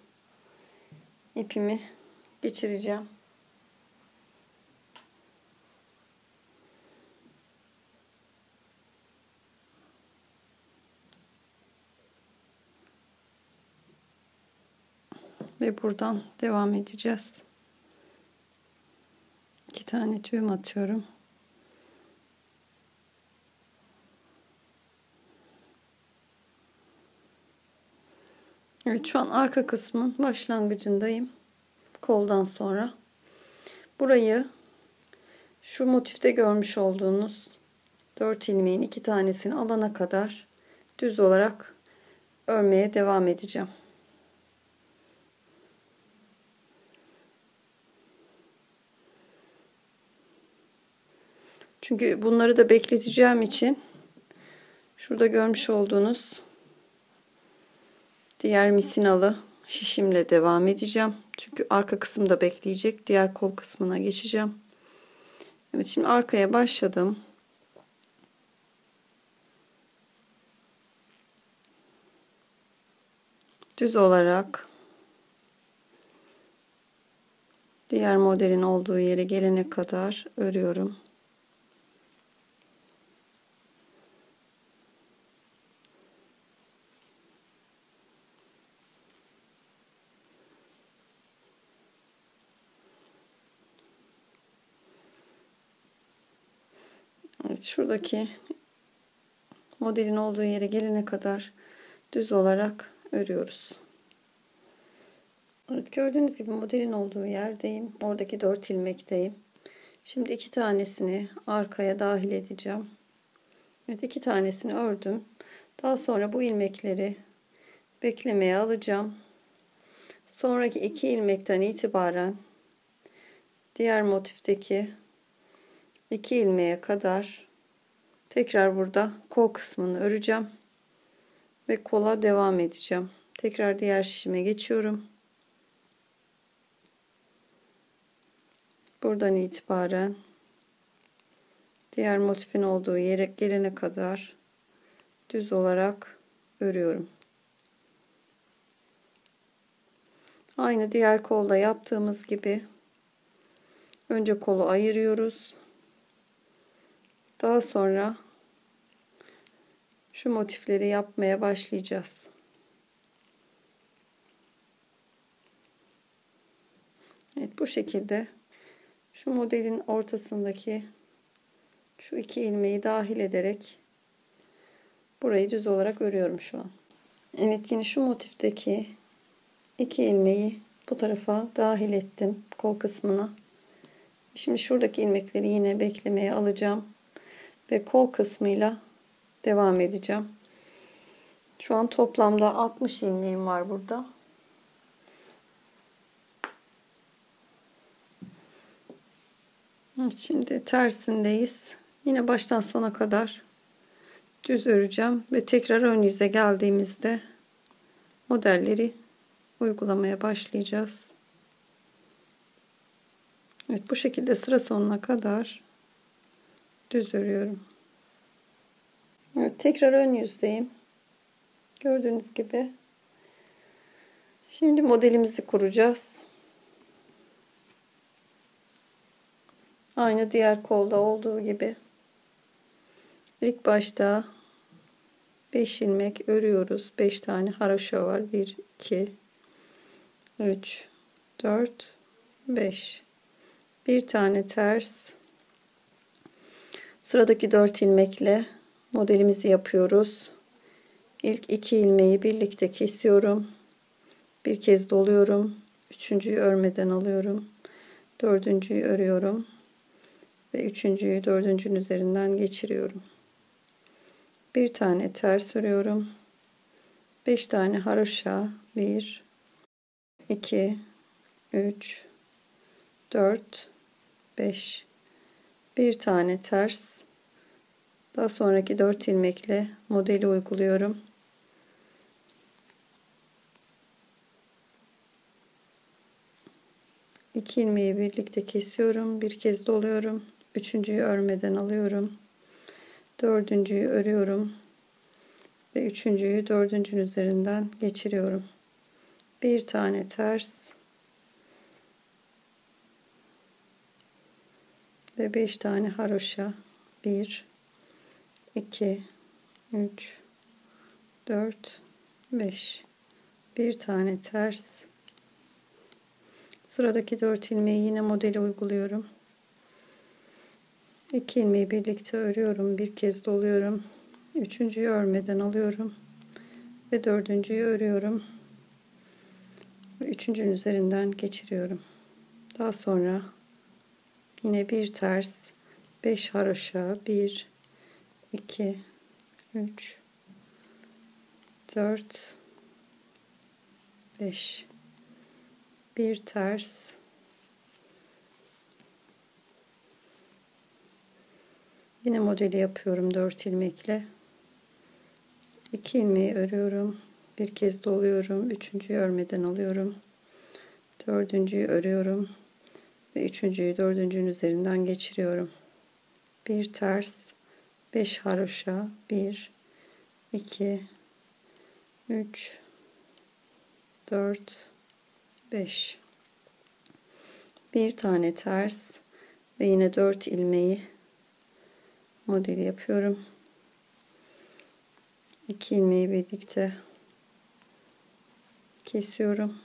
ipimi geçireceğim. Ve buradan devam edeceğiz. 2 tane düğüm atıyorum. Evet, şu an arka kısmın başlangıcındayım. Koldan sonra. Burayı şu motifte görmüş olduğunuz 4 ilmeğin 2 tanesini alana kadar düz olarak örmeye devam edeceğim. Çünkü bunları da bekleteceğim için şurada görmüş olduğunuz diğer misinalı şişimle devam edeceğim. Çünkü arka kısımda bekleyecek. Diğer kol kısmına geçeceğim. Evet, şimdi arkaya başladım. Düz olarak diğer modelin olduğu yere gelene kadar örüyorum. Evet, şuradaki modelin olduğu yere gelene kadar düz olarak örüyoruz. Evet, gördüğünüz gibi modelin olduğu yerdeyim. Oradaki 4 ilmekteyim. Şimdi 2 tanesini arkaya dahil edeceğim. Evet, 2 tanesini ördüm. Daha sonra bu ilmekleri beklemeye alacağım. Sonraki 2 ilmekten itibaren diğer motifteki 2 ilmeğe kadar tekrar burada kol kısmını öreceğim ve kola devam edeceğim. Tekrar diğer şişime geçiyorum. Buradan itibaren diğer motifin olduğu yere gelene kadar düz olarak örüyorum. Aynı diğer kolda yaptığımız gibi önce kolu ayırıyoruz. Daha sonra şu motifleri yapmaya başlayacağız. Evet, bu şekilde şu modelin ortasındaki şu 2 ilmeği dahil ederek burayı düz olarak örüyorum şu an. Evet, yine şu motifteki 2 ilmeği bu tarafa dahil ettim kol kısmına. Şimdi şuradaki ilmekleri yine beklemeye alacağım ve kol kısmıyla devam edeceğim. Şu an toplamda 60 ilmeğim var burada. Şimdi tersindeyiz. Yine baştan sona kadar düz öreceğim ve tekrar ön yüze geldiğimizde modelleri uygulamaya başlayacağız. Evet, bu şekilde sıra sonuna kadar düz örüyorum. Evet, tekrar ön yüzdeyim. Gördüğünüz gibi. Şimdi modelimizi kuracağız. Aynı diğer kolda olduğu gibi. İlk başta 5 ilmek örüyoruz. 5 tane haroşa var. 1, 2, 3, 4, 5. Bir tane ters. Sıradaki 4 ilmekle modelimizi yapıyoruz. İlk 2 ilmeği birlikte kesiyorum. Bir kez doluyorum. Üçüncüyü örmeden alıyorum. Dördüncüyü örüyorum. Ve üçüncüyü dördüncünün üzerinden geçiriyorum. Bir tane ters örüyorum. 5 tane haroşa. 1 2 3 4 5. Bir tane ters. Daha sonraki 4 ilmekle modeli uyguluyorum. İki ilmeği birlikte kesiyorum. Bir kez doluyorum. Üçüncüyü örmeden alıyorum. Dördüncüyü örüyorum. Ve üçüncüyü dördüncünün üzerinden geçiriyorum. Bir tane ters. Ve 5 tane haroşa. 1 2 3 4 5. Bir tane ters. Sıradaki 4 ilmeği yine modeli uyguluyorum. 2 ilmeği birlikte örüyorum. Bir kez doluyorum. Üçüncüyü örmeden alıyorum. Ve dördüncüyü örüyorum. Ve üçüncünün üzerinden geçiriyorum. Daha sonra yine bir ters. 5 haroşa. 1 2 3 4 5. Bir ters. Yine modeli yapıyorum 4 ilmekle. 2 ilmeği örüyorum. Bir kez doluyorum. Üçüncüyü örmeden alıyorum. Dördüncüyü örüyorum. Ve üçüncüyü dördüncünün üzerinden geçiriyorum. Bir ters. 5 haroşa. 1 2 3 4 5. Bir tane ters ve yine 4 ilmeği modeli yapıyorum. 2 ilmeği birlikte kesiyorum.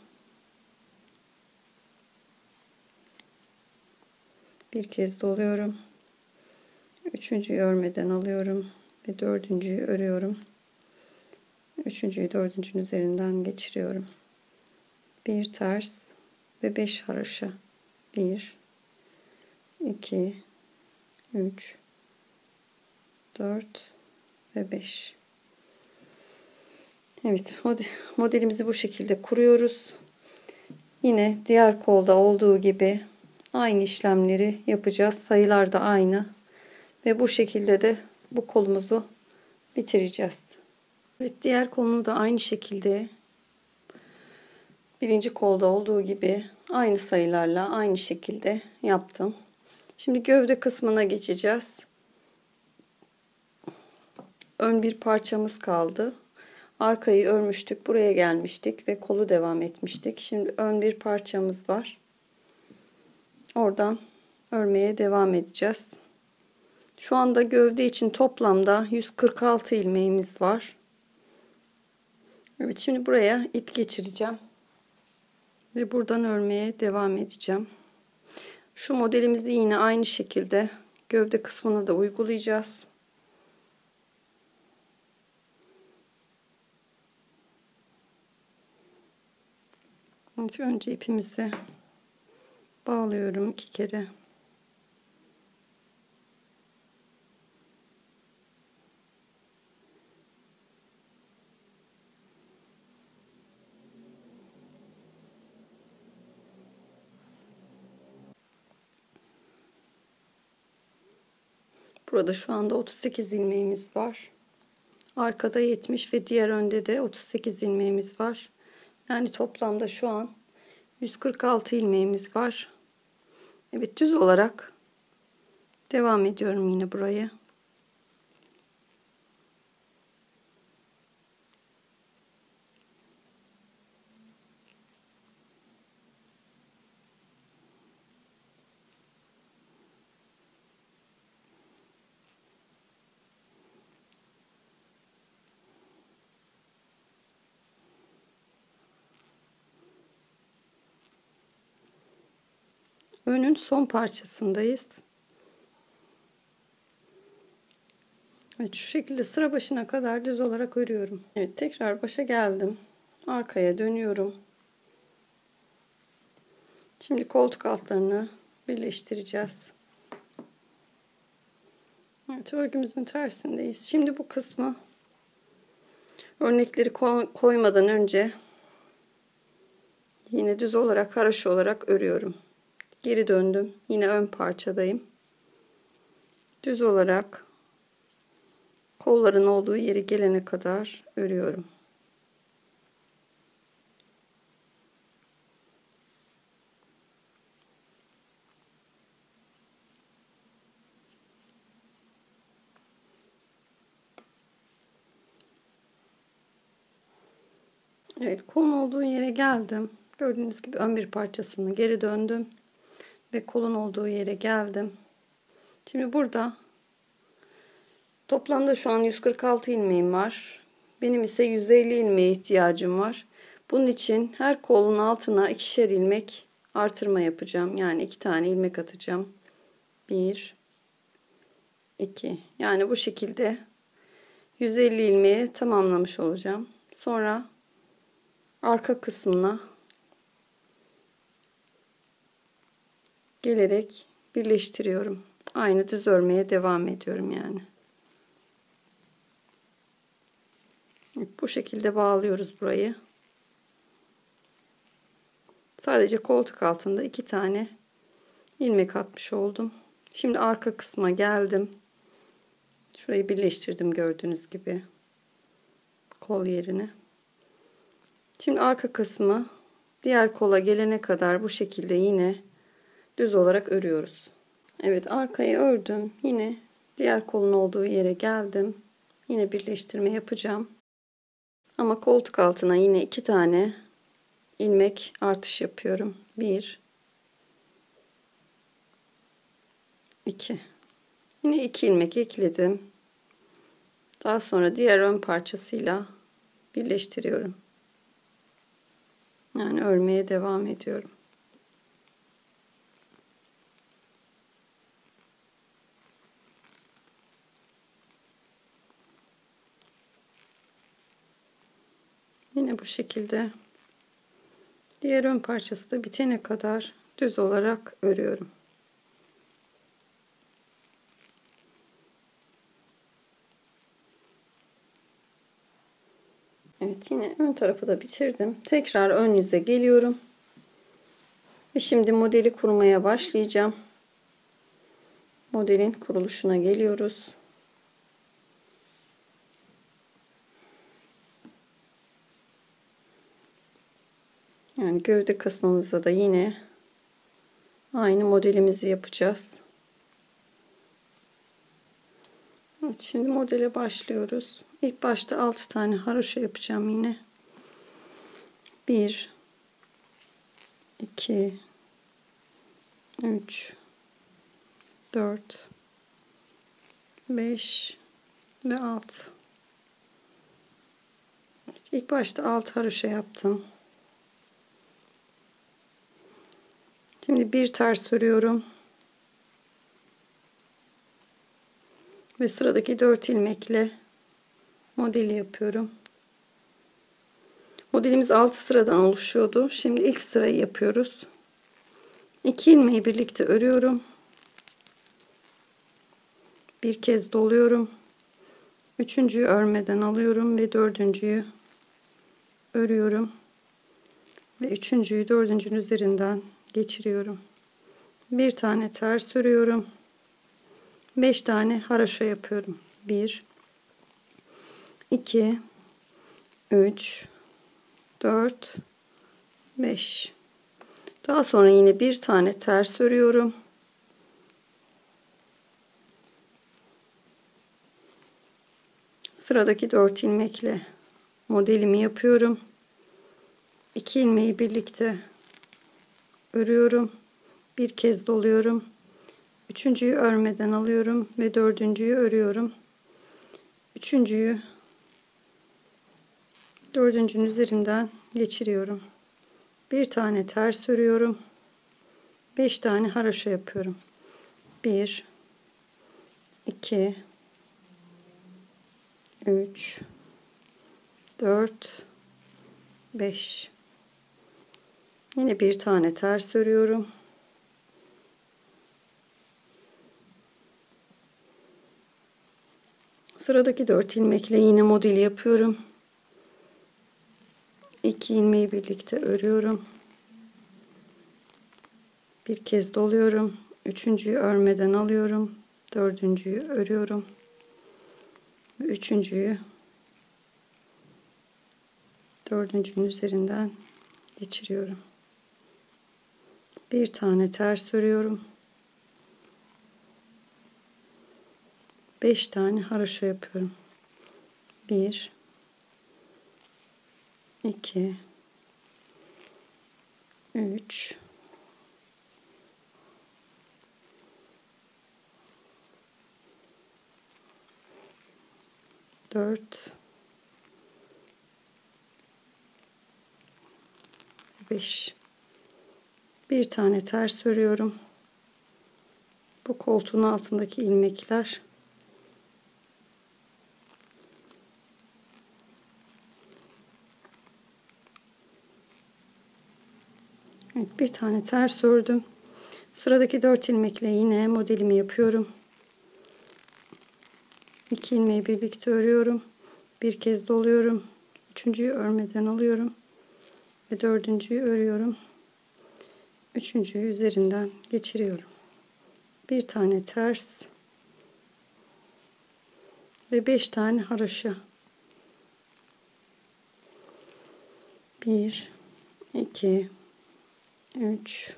Bir kez doluyorum. Üçüncüyü örmeden alıyorum ve dördüncüyü örüyorum. Üçüncüyü dördüncünün üzerinden geçiriyorum. Bir ters ve 5 haroşa. 1 2 3 4 ve 5. Evet, modelimizi bu şekilde kuruyoruz. Yine diğer kolda olduğu gibi aynı işlemleri yapacağız. Sayılar da aynı. Ve bu şekilde de bu kolumuzu bitireceğiz. Evet, diğer kolunu da aynı şekilde birinci kolda olduğu gibi aynı sayılarla aynı şekilde yaptım. Şimdi gövde kısmına geçeceğiz. Ön bir parçamız kaldı. Arkayı örmüştük. Buraya gelmiştik ve kolu devam etmiştik. Şimdi ön bir parçamız var. Oradan örmeye devam edeceğiz. Şu anda gövde için toplamda 146 ilmeğimiz var. Evet, şimdi buraya ip geçireceğim. Ve buradan örmeye devam edeceğim. Şu modelimizi yine aynı şekilde gövde kısmına da uygulayacağız. Evet, önce ipimizi bağlıyorum 2 kere. Burada şu anda 38 ilmeğimiz var. Arkada 70 ve diğer önde de 38 ilmeğimiz var. Yani toplamda şu an 146 ilmeğimiz var. Evet, düz olarak devam ediyorum yine burayı. Önün son parçasındayız. Evet, şu şekilde sıra başına kadar düz olarak örüyorum. Evet, tekrar başa geldim. Arkaya dönüyorum. Şimdi koltuk altlarını birleştireceğiz. Evet, örgümüzün tersindeyiz. Şimdi bu kısmı örnekleri koymadan önce yine düz olarak, haroşa olarak örüyorum. Geri döndüm. Yine ön parçadayım. Düz olarak kolların olduğu yeri gelene kadar örüyorum. Evet, kolun olduğu yere geldim. Gördüğünüz gibi ön bir parçasını geri döndüm ve kolun olduğu yere geldim. Şimdi burada toplamda şu an 146 ilmeğim var. Benim ise 150 ilmeğe ihtiyacım var. Bunun için her kolun altına ikişer ilmek artırma yapacağım. Yani 2 tane ilmek atacağım. 1 2. Yani bu şekilde 150 ilmeği tamamlamış olacağım. Sonra arka kısmına gelerek birleştiriyorum. Aynı düz örmeye devam ediyorum yani. Bu şekilde bağlıyoruz burayı. Sadece koltuk altında 2 tane ilmek atmış oldum. Şimdi arka kısma geldim. Şurayı birleştirdim gördüğünüz gibi. Kol yerine. Şimdi arka kısmı diğer kola gelene kadar bu şekilde yine düz olarak örüyoruz. Evet, arkayı ördüm. Yine diğer kolun olduğu yere geldim. Yine birleştirme yapacağım. Ama koltuk altına yine 2 tane ilmek artış yapıyorum. 1 2. Yine 2 ilmek ekledim. Daha sonra diğer ön parçasıyla birleştiriyorum. Yani örmeye devam ediyorum. Yine bu şekilde diğer ön parçası da bitene kadar düz olarak örüyorum. Evet, yine ön tarafı da bitirdim. Tekrar ön yüze geliyorum. Ve şimdi modeli kurmaya başlayacağım. Modelin kuruluşuna geliyoruz. Yani gövde kısmımızda da yine aynı modelimizi yapacağız. Evet, şimdi modele başlıyoruz. İlk başta 6 tane haroşa yapacağım yine. 1 2 3 4 5 ve 6. Evet, ilk başta 6 haroşa yaptım. Şimdi bir ters örüyorum. Ve sıradaki 4 ilmekle modeli yapıyorum. Modelimiz 6 sıradan oluşuyordu. Şimdi ilk sırayı yapıyoruz. 2 ilmeği birlikte örüyorum. Bir kez doluyorum. Üçüncüyü örmeden alıyorum ve dördüncüyü örüyorum. Ve üçüncüyü dördüncünün üzerinden geçiriyorum. Bir tane ters örüyorum. 5 tane haroşa yapıyorum. 1 2 3 4 5. Daha sonra yine bir tane ters örüyorum. Sıradaki 4 ilmekle modelimi yapıyorum. 2 ilmeği birlikte örüyorum. Bir kez doluyorum. Üçüncüyü örmeden alıyorum ve dördüncüyü örüyorum. Üçüncüyü dördüncünün üzerinden geçiriyorum. Bir tane ters örüyorum. 5 tane haroşa yapıyorum. 1 2 3 4 5. Yine bir tane ters örüyorum. Sıradaki 4 ilmekle yine modeli yapıyorum. 2 ilmeği birlikte örüyorum. Bir kez doluyorum. Üçüncüyü örmeden alıyorum. Dördüncüyü örüyorum. Üçüncüyü dördüncünün üzerinden geçiriyorum. Bir tane ters örüyorum. 5 tane haroşa yapıyorum. 1 2 3 4 5. Bir tane ters örüyorum. Bu koltuğun altındaki ilmekler. Evet, bir tane ters ördüm. Sıradaki 4 ilmekle yine modelimi yapıyorum. 2 ilmeği birlikte örüyorum. Bir kez doluyorum. Üçüncüyü örmeden alıyorum. Ve dördüncüyü örüyorum. Üçüncüyü üzerinden geçiriyorum. Bir tane ters. Ve 5 tane haroşa. 1 2 3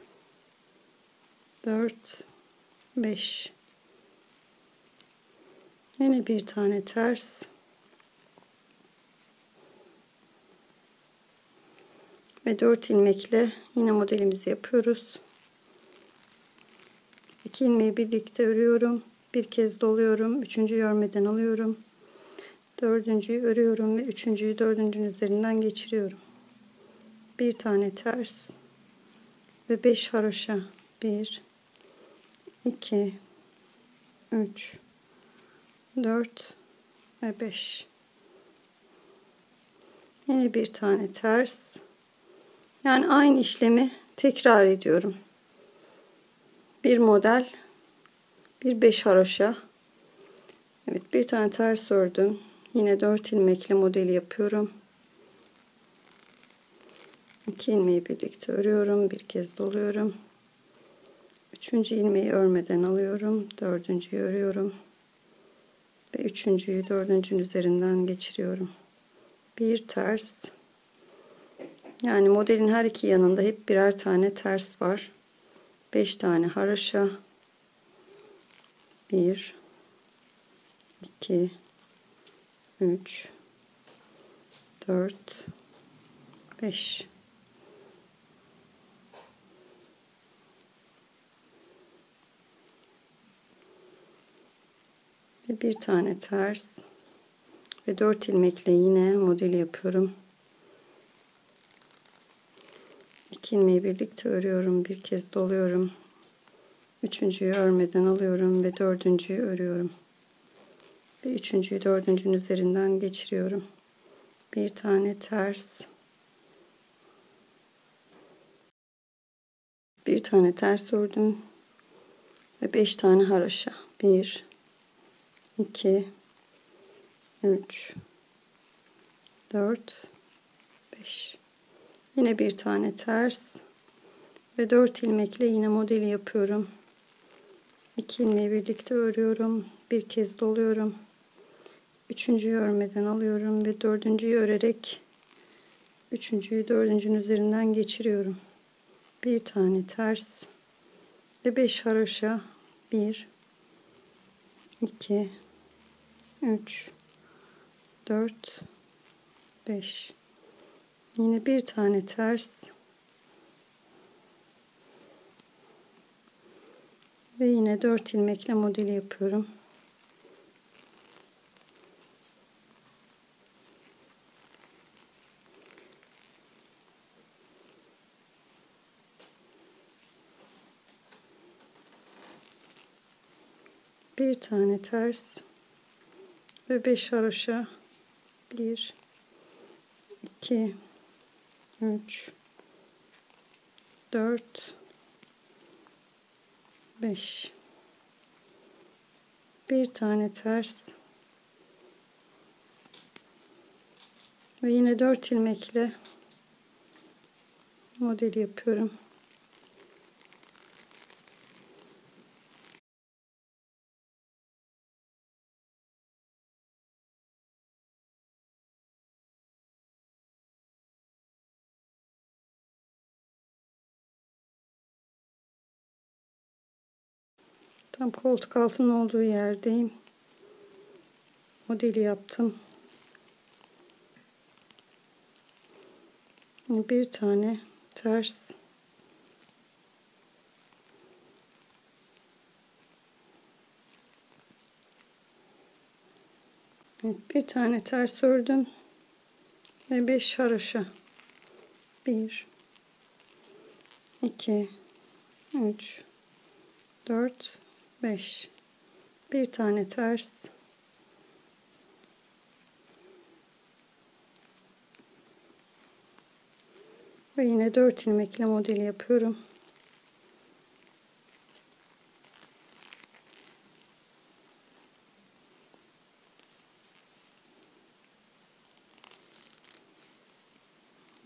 4 5. Yine bir tane ters. Ve 4 ilmekle yine modelimizi yapıyoruz. 2 ilmeği birlikte örüyorum. Bir kez doluyorum. Üçüncüyü örmeden alıyorum. Dördüncüyü örüyorum ve üçüncüyü dördüncünün üzerinden geçiriyorum. Bir tane ters ve 5 haroşa. 1 2 3 4 ve 5. Yine bir tane ters. Yani aynı işlemi tekrar ediyorum. Bir model, bir 5 haroşa. Evet, bir tane ters ördüm. Yine 4 ilmekle modeli yapıyorum. 2 ilmeği birlikte örüyorum. Bir kez doluyorum. Üçüncü ilmeği örmeden alıyorum. Dördüncüyü örüyorum. Ve üçüncüyü dördüncünün üzerinden geçiriyorum. Bir ters. Yani modelin her iki yanında hep birer tane ters var. 5 tane haroşa. 1 2 3 4 5. Ve bir tane ters ve 4 ilmekle yine modeli yapıyorum. 2 ilmeği birlikte örüyorum. Bir kez doluyorum. Üçüncüyü örmeden alıyorum ve dördüncüyü örüyorum. Ve üçüncüyü dördüncünün üzerinden geçiriyorum. Bir tane ters. Bir tane ters ördüm. Ve 5 tane haroşa. 1 2 3 4 5. Yine bir tane ters ve 4 ilmekle yine modeli yapıyorum. 2 ilmeği birlikte örüyorum. Bir kez doluyorum. Üçüncüyü örmeden alıyorum ve dördüncüyü örerek üçüncüyü dördüncünün üzerinden geçiriyorum. Bir tane ters ve 5 haroşa. 1 2 3 4 5. Yine bir tane ters ve yine 4 ilmekle modeli yapıyorum. Bir tane ters ve 5 haroşa. 1 2 3 4 5. Bir tane ters Ve yine 4 ilmekle modeli yapıyorum. Tam koltuk altının olduğu yerdeyim. Modeli yaptım. Bir tane ters. Evet, bir tane ters ördüm. Ve 5 haroşa. 1 2 3 4 5. Bir tane ters. Ve yine 4 ilmekle modeli yapıyorum.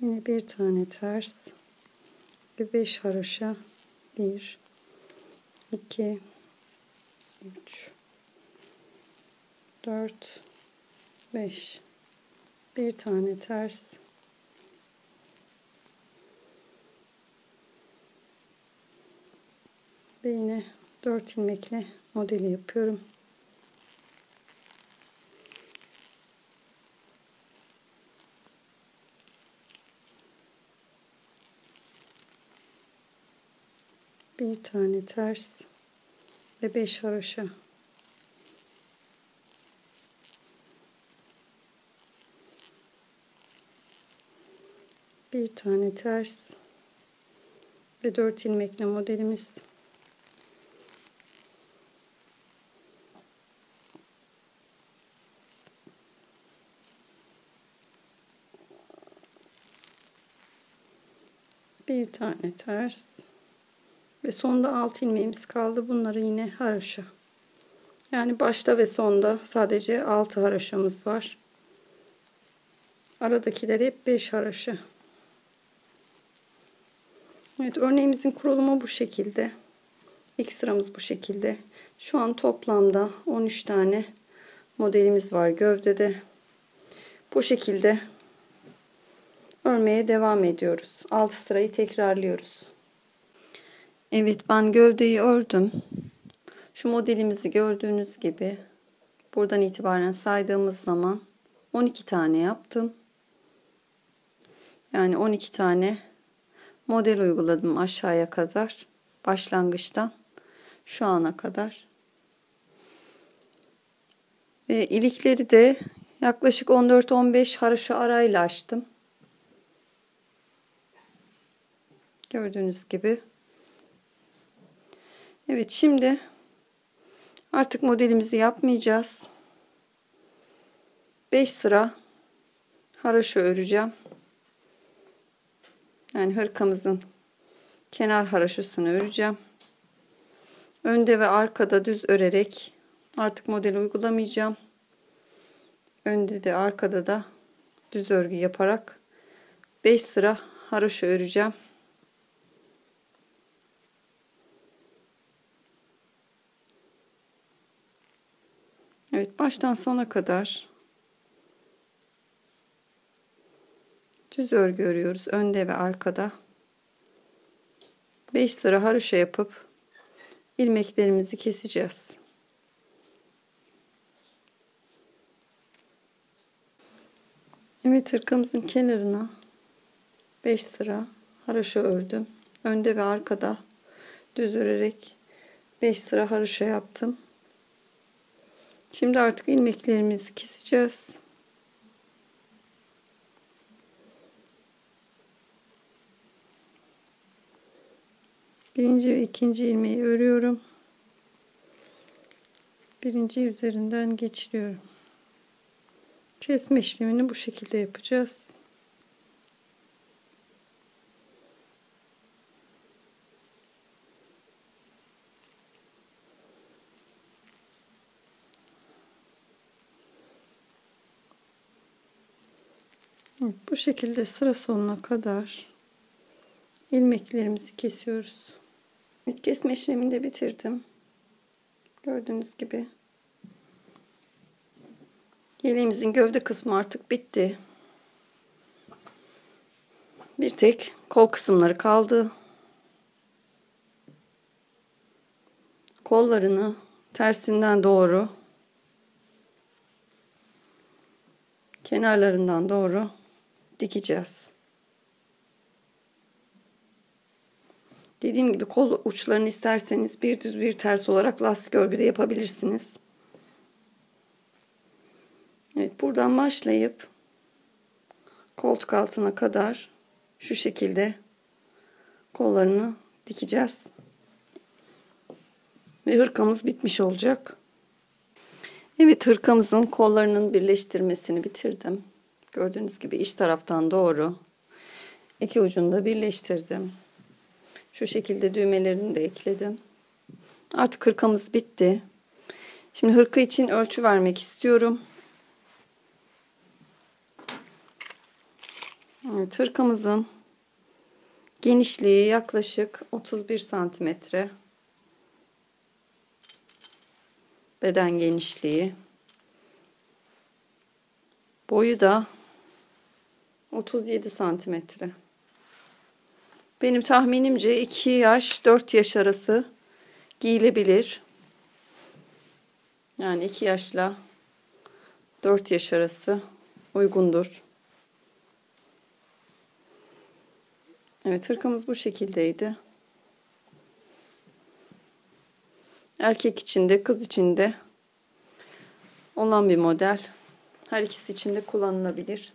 Yine bir tane ters ve 5 haroşa. 1 2 3 4 5. Bir tane ters. Ve yine 4 ilmekle modeli yapıyorum. Bir tane ters ve 5 haroşa. Bir tane ters ve 4 ilmekle modelimiz. Bir tane ters ve sonda 6 ilmeğimiz kaldı. Bunları yine haroşa. Yani başta ve sonda sadece 6 haroşamız var. Aradakiler hep 5 haroşa. Evet, örneğimizin kurulumu bu şekilde. İlk sıramız bu şekilde. Şu an toplamda 13 tane modelimiz var gövdede. Bu şekilde örmeye devam ediyoruz. 6 sırayı tekrarlıyoruz. Evet, ben gövdeyi ördüm. Şu modelimizi gördüğünüz gibi buradan itibaren saydığımız zaman 12 tane yaptım. Yani 12 tane model uyguladım aşağıya kadar. Başlangıçtan şu ana kadar. Ve ilikleri de yaklaşık 14-15 haroşa arayla açtım. Gördüğünüz gibi. Evet, şimdi artık modelimizi yapmayacağız. 5 sıra haroşa öreceğim. Yani hırkamızın kenar haroşasını öreceğim. Önde ve arkada düz örerek artık model uygulamayacağım. Önde de arkada da düz örgü yaparak 5 sıra haroşa öreceğim. Evet, baştan sona kadar düz örgü örüyoruz önde ve arkada. 5 sıra haroşa yapıp ilmeklerimizi keseceğiz. Evet, hırkamızın kenarına 5 sıra haroşa ördüm. Önde ve arkada düz örerek 5 sıra haroşa yaptım. Şimdi artık ilmeklerimizi keseceğiz. Birinci ve ikinci ilmeği örüyorum. Birinci üzerinden geçiriyorum. Kesme işlemini bu şekilde yapacağız. Evet, bu şekilde sıra sonuna kadar ilmeklerimizi kesiyoruz. Evet, kesme işlemini de bitirdim. Gördüğünüz gibi. Yeleğimizin gövde kısmı artık bitti. Bir tek kol kısımları kaldı. Kollarını tersinden doğru, kenarlarından doğru dikeceğiz. Dediğim gibi kol uçlarını isterseniz bir düz bir ters olarak lastik örgüde yapabilirsiniz. Evet, buradan başlayıp koltuk altına kadar şu şekilde kollarını dikeceğiz. Ve hırkamız bitmiş olacak. Evet, hırkamızın kollarının birleştirmesini bitirdim. Gördüğünüz gibi iç taraftan doğru iki ucunu da birleştirdim. Şu şekilde düğmelerini de ekledim. Artık hırkamız bitti. Şimdi hırka için ölçü vermek istiyorum. Evet, hırkamızın genişliği yaklaşık 31 santimetre. Beden genişliği. Boyu da 37 santimetre. Benim tahminimce 2 yaş 4 yaş arası giyilebilir. Yani 2 yaşla 4 yaş arası uygundur. Evet, hırkamız bu şekildeydi. Erkek için de kız için de olan bir model. Her ikisi için de kullanılabilir.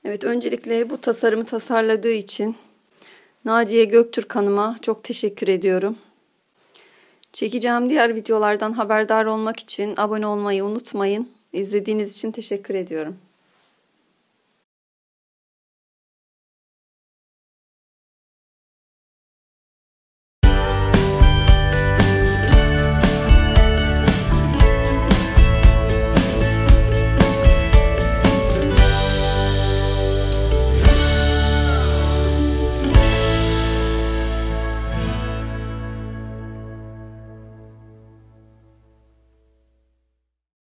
Evet, öncelikle bu tasarımı tasarladığı için Naciye Göktürk Hanım'a çok teşekkür ediyorum. Çekeceğim diğer videolardan haberdar olmak için abone olmayı unutmayın. İzlediğiniz için teşekkür ediyorum.